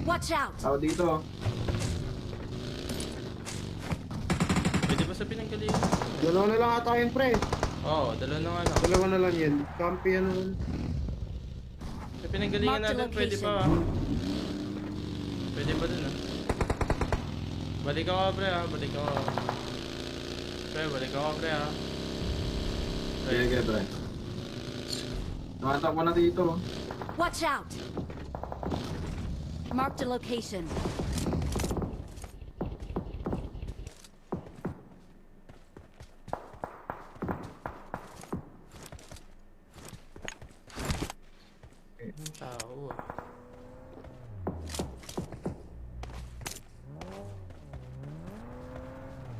Watch out. Ako dito. Pwede ba sa pinanggalingan? Dalawa na lang ata yun pre. Oo, dalawa na nga lang. Dalawa na lang yan. Campi yan naman. Sa pinanggalingan Mark the natin, pwede pa. location. Pwede pa dun ah. Balik ako pre ah, balik ako. Pre, balik ako pre ah. Pre, Sige, pre. Tumatak mo na dito. Watch out. Marked a location. tao ah.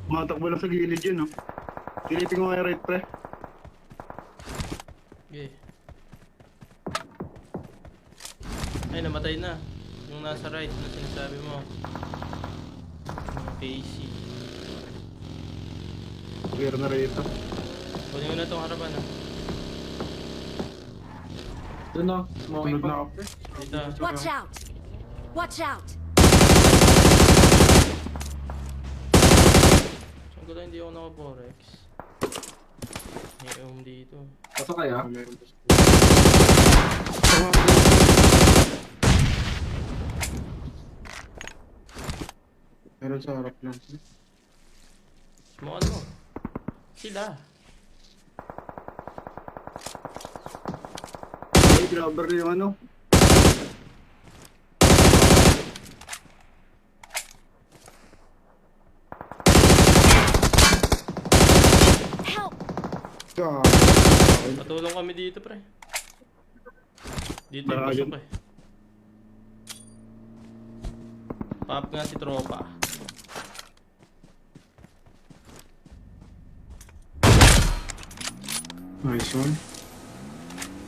Matakbo lang sa gilid yun, no? Silipin ko nga yung right, pre. Okay. Ay, namatay na. Yung nasa right na sinasabi mo. Yung PC. Clear na rito. Kunin mo na itong harapan ah. Doon na. Sunod na ako, pre. Dito. Watch out! Watch out! Saan ko lang hindi ako naka-forex. May dito. Pasok kaya? Meron sa harap lang. Smoke mo. Sila. Ay, grabber yung ano. Help! God. Patulong kami dito, pre. Dito yung Maragin. pasok eh. Pop nga si tropa. Nice one.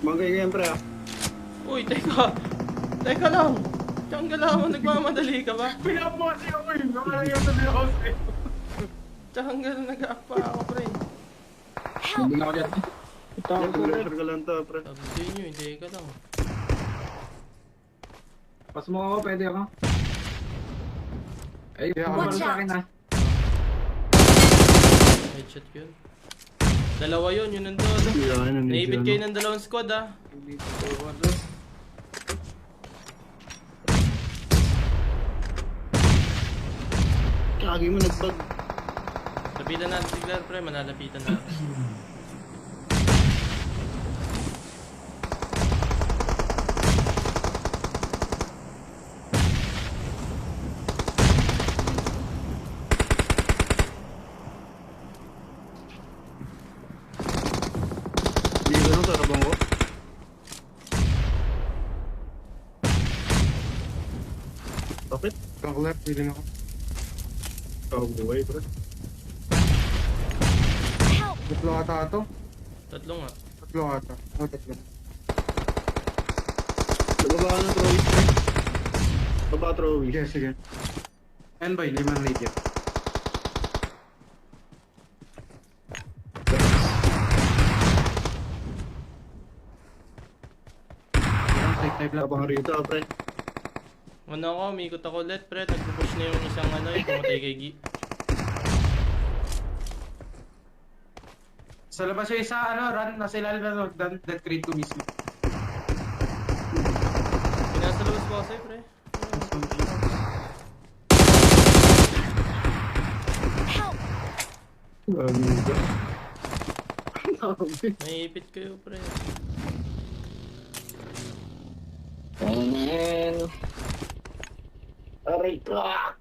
Bagay ganyan, pre, ah. Uy, teka. Teka lang. Diyan ka lang, nagmamadali ka ba? Pinapasi ako yun. Wala yung sabi ako sa'yo. Diyan ka lang, nag-aakpa ako, pre. Help! Hindi na ako dyan. Pressure ka lang to, pre. Sabi sa inyo, hindi ka lang. Pas mo ako, pwede ako. Ay, Yeah, kumalo watch sa akin ha. Headshot ko yun. Dalawa yun, yun nandun. Yan, Naipit kayo ng dalawang squad ah. Kagi mo nagbag. Lapitan natin si Claire, pre. Malalapitan na. Hindi ko lang sa rabang ko. Bakit? Kakler, pili na ako. Cowboy, pre. Help! Tatlo ata ito. Tatlo nga. Tatlo ata. O, tatlo. Baba ka ng trophy, pre. Baba trophy. Sige, sige. Ayan ba, 5 late yan. Type lang. Abang rito, pre. Ano ako, umikot ako ulit, pre. Nagpupush na yung isang ano, yung pumatay kay Gi. Sa labas yung isa, ano, run, nasa ilalim na, that crate ko mismo. Pinasa labas po kasi, pre. Help! Amiga. Naipit kayo, pre. Aray ka!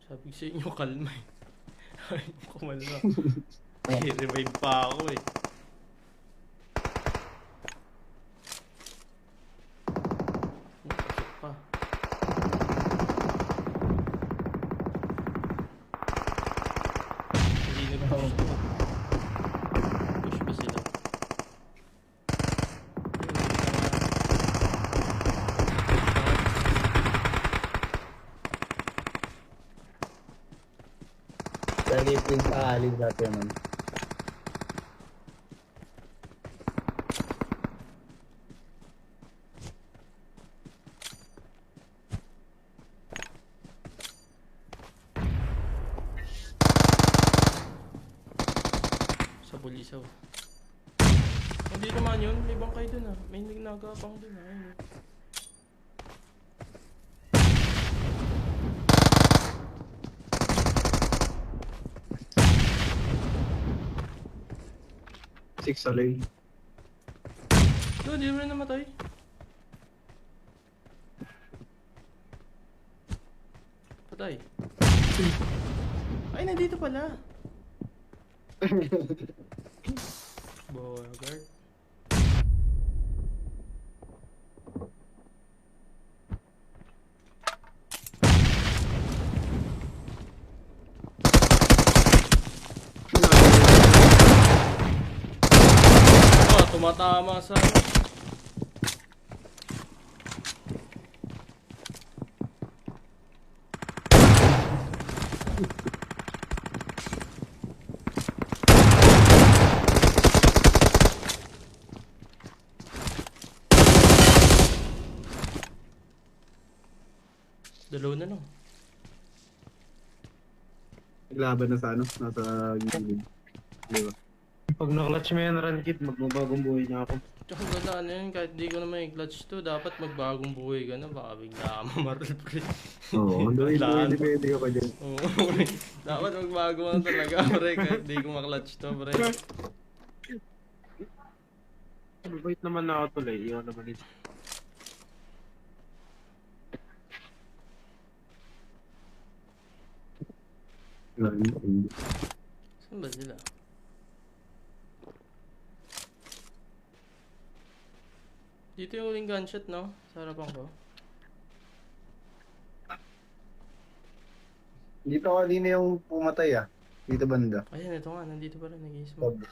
Sabi ko sa inyo, kalma eh. Ay, kumalma. I-revive pa ako eh. Pasok pa. Hindi nag-push to. Push pa sila. Dalipin sa alin dati naman. Sa Bulisaw. Hindi naman yun, may bangkay dun ah. May nagagapang dun ah. Ayun, oh. Six sa lane. Ito, di mo rin namatay. Patay. Ay, nandito pala. Bogart. tumatama sa... Dalawa na lang. Naglaban na sa ano, nasa gilid. Di ba? Pag na-clutch mo yan, run kit, magbabagong buhay na ako. Tsaka wala na yun, kahit di ko na may clutch to, dapat magbagong buhay ka na, baka bigla ka mamaril pre. Oo, Wala. depende ka pa dyan. Oo, pre. Dapat magbago na talaga pre, kahit di ko maklatch to pre. Mabait naman na ako tuloy, iwan naman ito. Saan ba sila? Dito yung huling gunshot no? Sa harapan ko. Dito kanina yung pumatay ah. Dito banda. Ayan, ito nga, nandito pa rin, nag-i-smoke.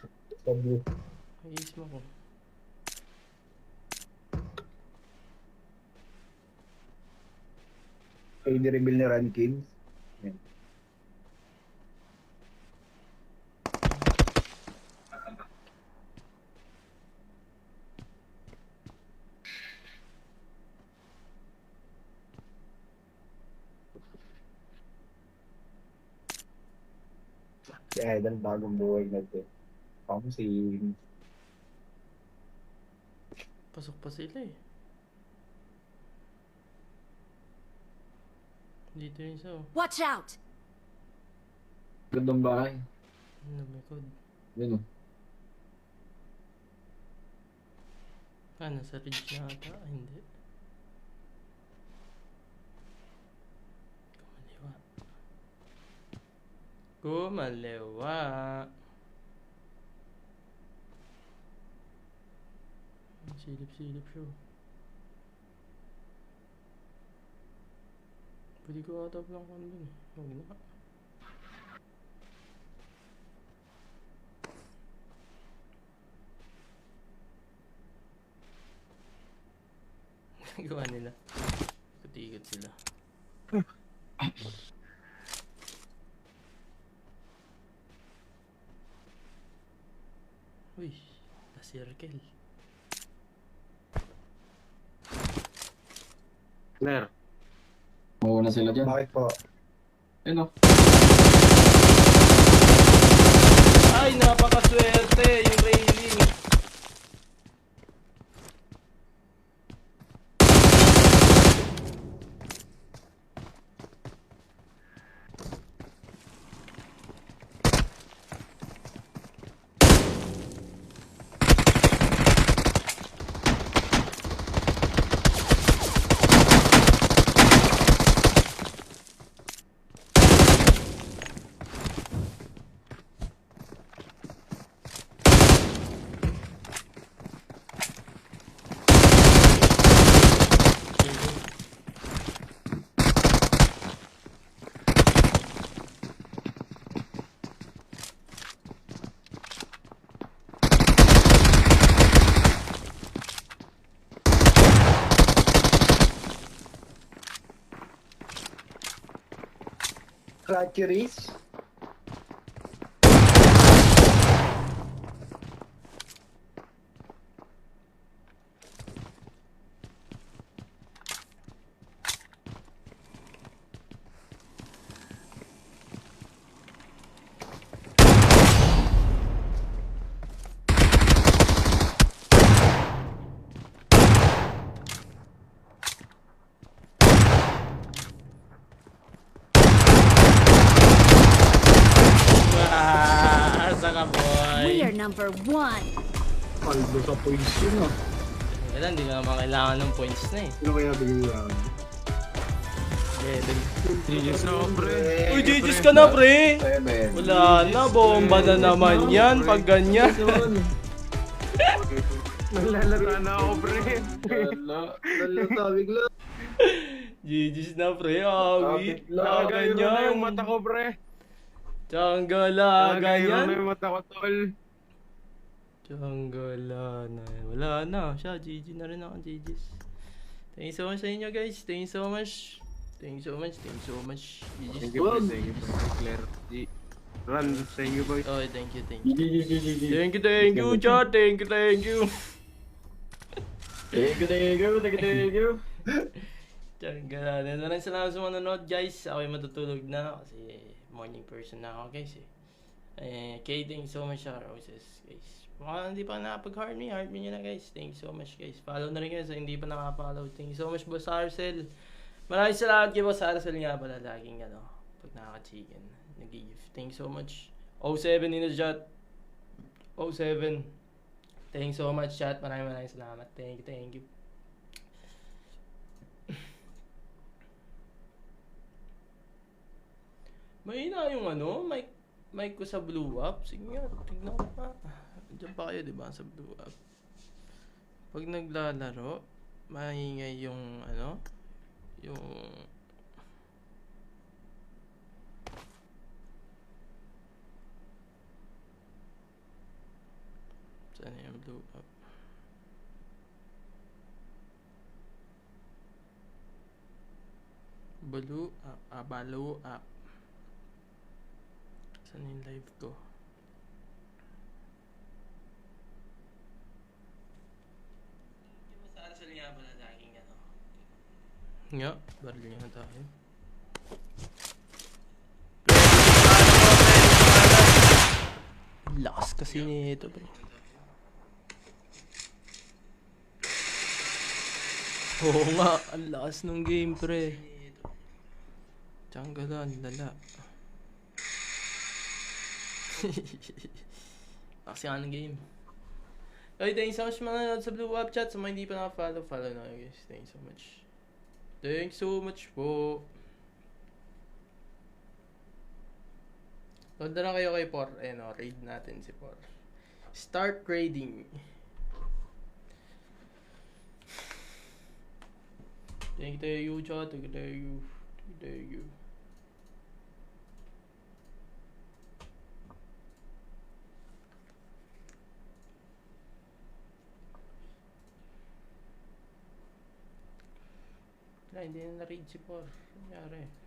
Nag-i-smoke ko. Ay, ni-reveal ni Rankins. Yan. Si Aidan bagong buhay na ito. Ako si... Pasok pa sila eh. Dito yung isa oh. Watch out! Gandang bahay. Nabikod. Yun o. Ah, nasa ridge na ata. Ah, hindi. Kumaliwa. Silip-silip siya. Pwede ko atap lang kung dun eh. Huwag na. Gawa nila. Ikot-ikot sila. Uy, na-circle. Claire. Mawala sila dyan. Bakit po? Yun o. Ay, napakaswerte yung railing. Clutcheries? Saka boy. We are number 1. Paldo sa points yun ah. Kailan, hindi ka naman kailangan ng points na eh. Sino kaya bigyan? GG's na ako, pre. Uy, GG's ka na pre! 7. Wala na, bomba na naman yan pag ganyan. Naglalata na ako, pre. Nalata bigla. GG's na pre, awi. Nakagayon na Ganyan. yung mata ko, pre. Tsanggala, Nakagayon na ganyan. yung mata ko, tol. Tiyang na. Wala na. Siya, GG na rin ako, GG's. Thank you so much sa inyo guys. Thank you so much. Thank you so much. Thank you so much. GG's. Thank you, boys. Thank you, boys. Claire. Run, thank you, boys. Oh, thank you, thank you. Thank you, chat. Thank you. Thank you. Tiyang gala. Maraming salamat sa mga nanonood guys. Ako'y matutulog na kasi morning person na ako guys eh. Kay, thank you so much sa roses guys. Mga hindi pa nakapag-heart me nyo na guys. Thank you so much guys. Follow na rin guys sa hindi pa nakapollow. Thank you so much Boss Arcel. Maraming salamat kay Boss Arcel nga pala. Laging pag nakaka-chicken, nag-give. Thank you so much. 07 in the chat. 07. Thank you so much chat. Maraming salamat. Thank you. Mahina yung mic ko sa blue up. Sige nga, tignan ko pa. Diyan pa kayo, diba, sa blue up. Pag naglalaro, maingay yung, yung... Saan yung blue up? Blue up, blue up. Saan yung live ko? Masara sa nga pala laging nga, baril nga tayo. Lakas kasi nito pre. Oo nga, ang lakas ng game pre. Tiyanggalan, lala. Kasi nga ng game. Okay, thank you so much mga nanonood sa Blue Up Chat. Sa mga hindi pa naka-follow, follow na kayo guys. Thank you so much. Thank you so much po. Load na lang kayo kay Por. Ayun o, raid natin si Por. Start raiding. Thank you, chat. Thank you. Hindi na na-raid si Por. Nangyari.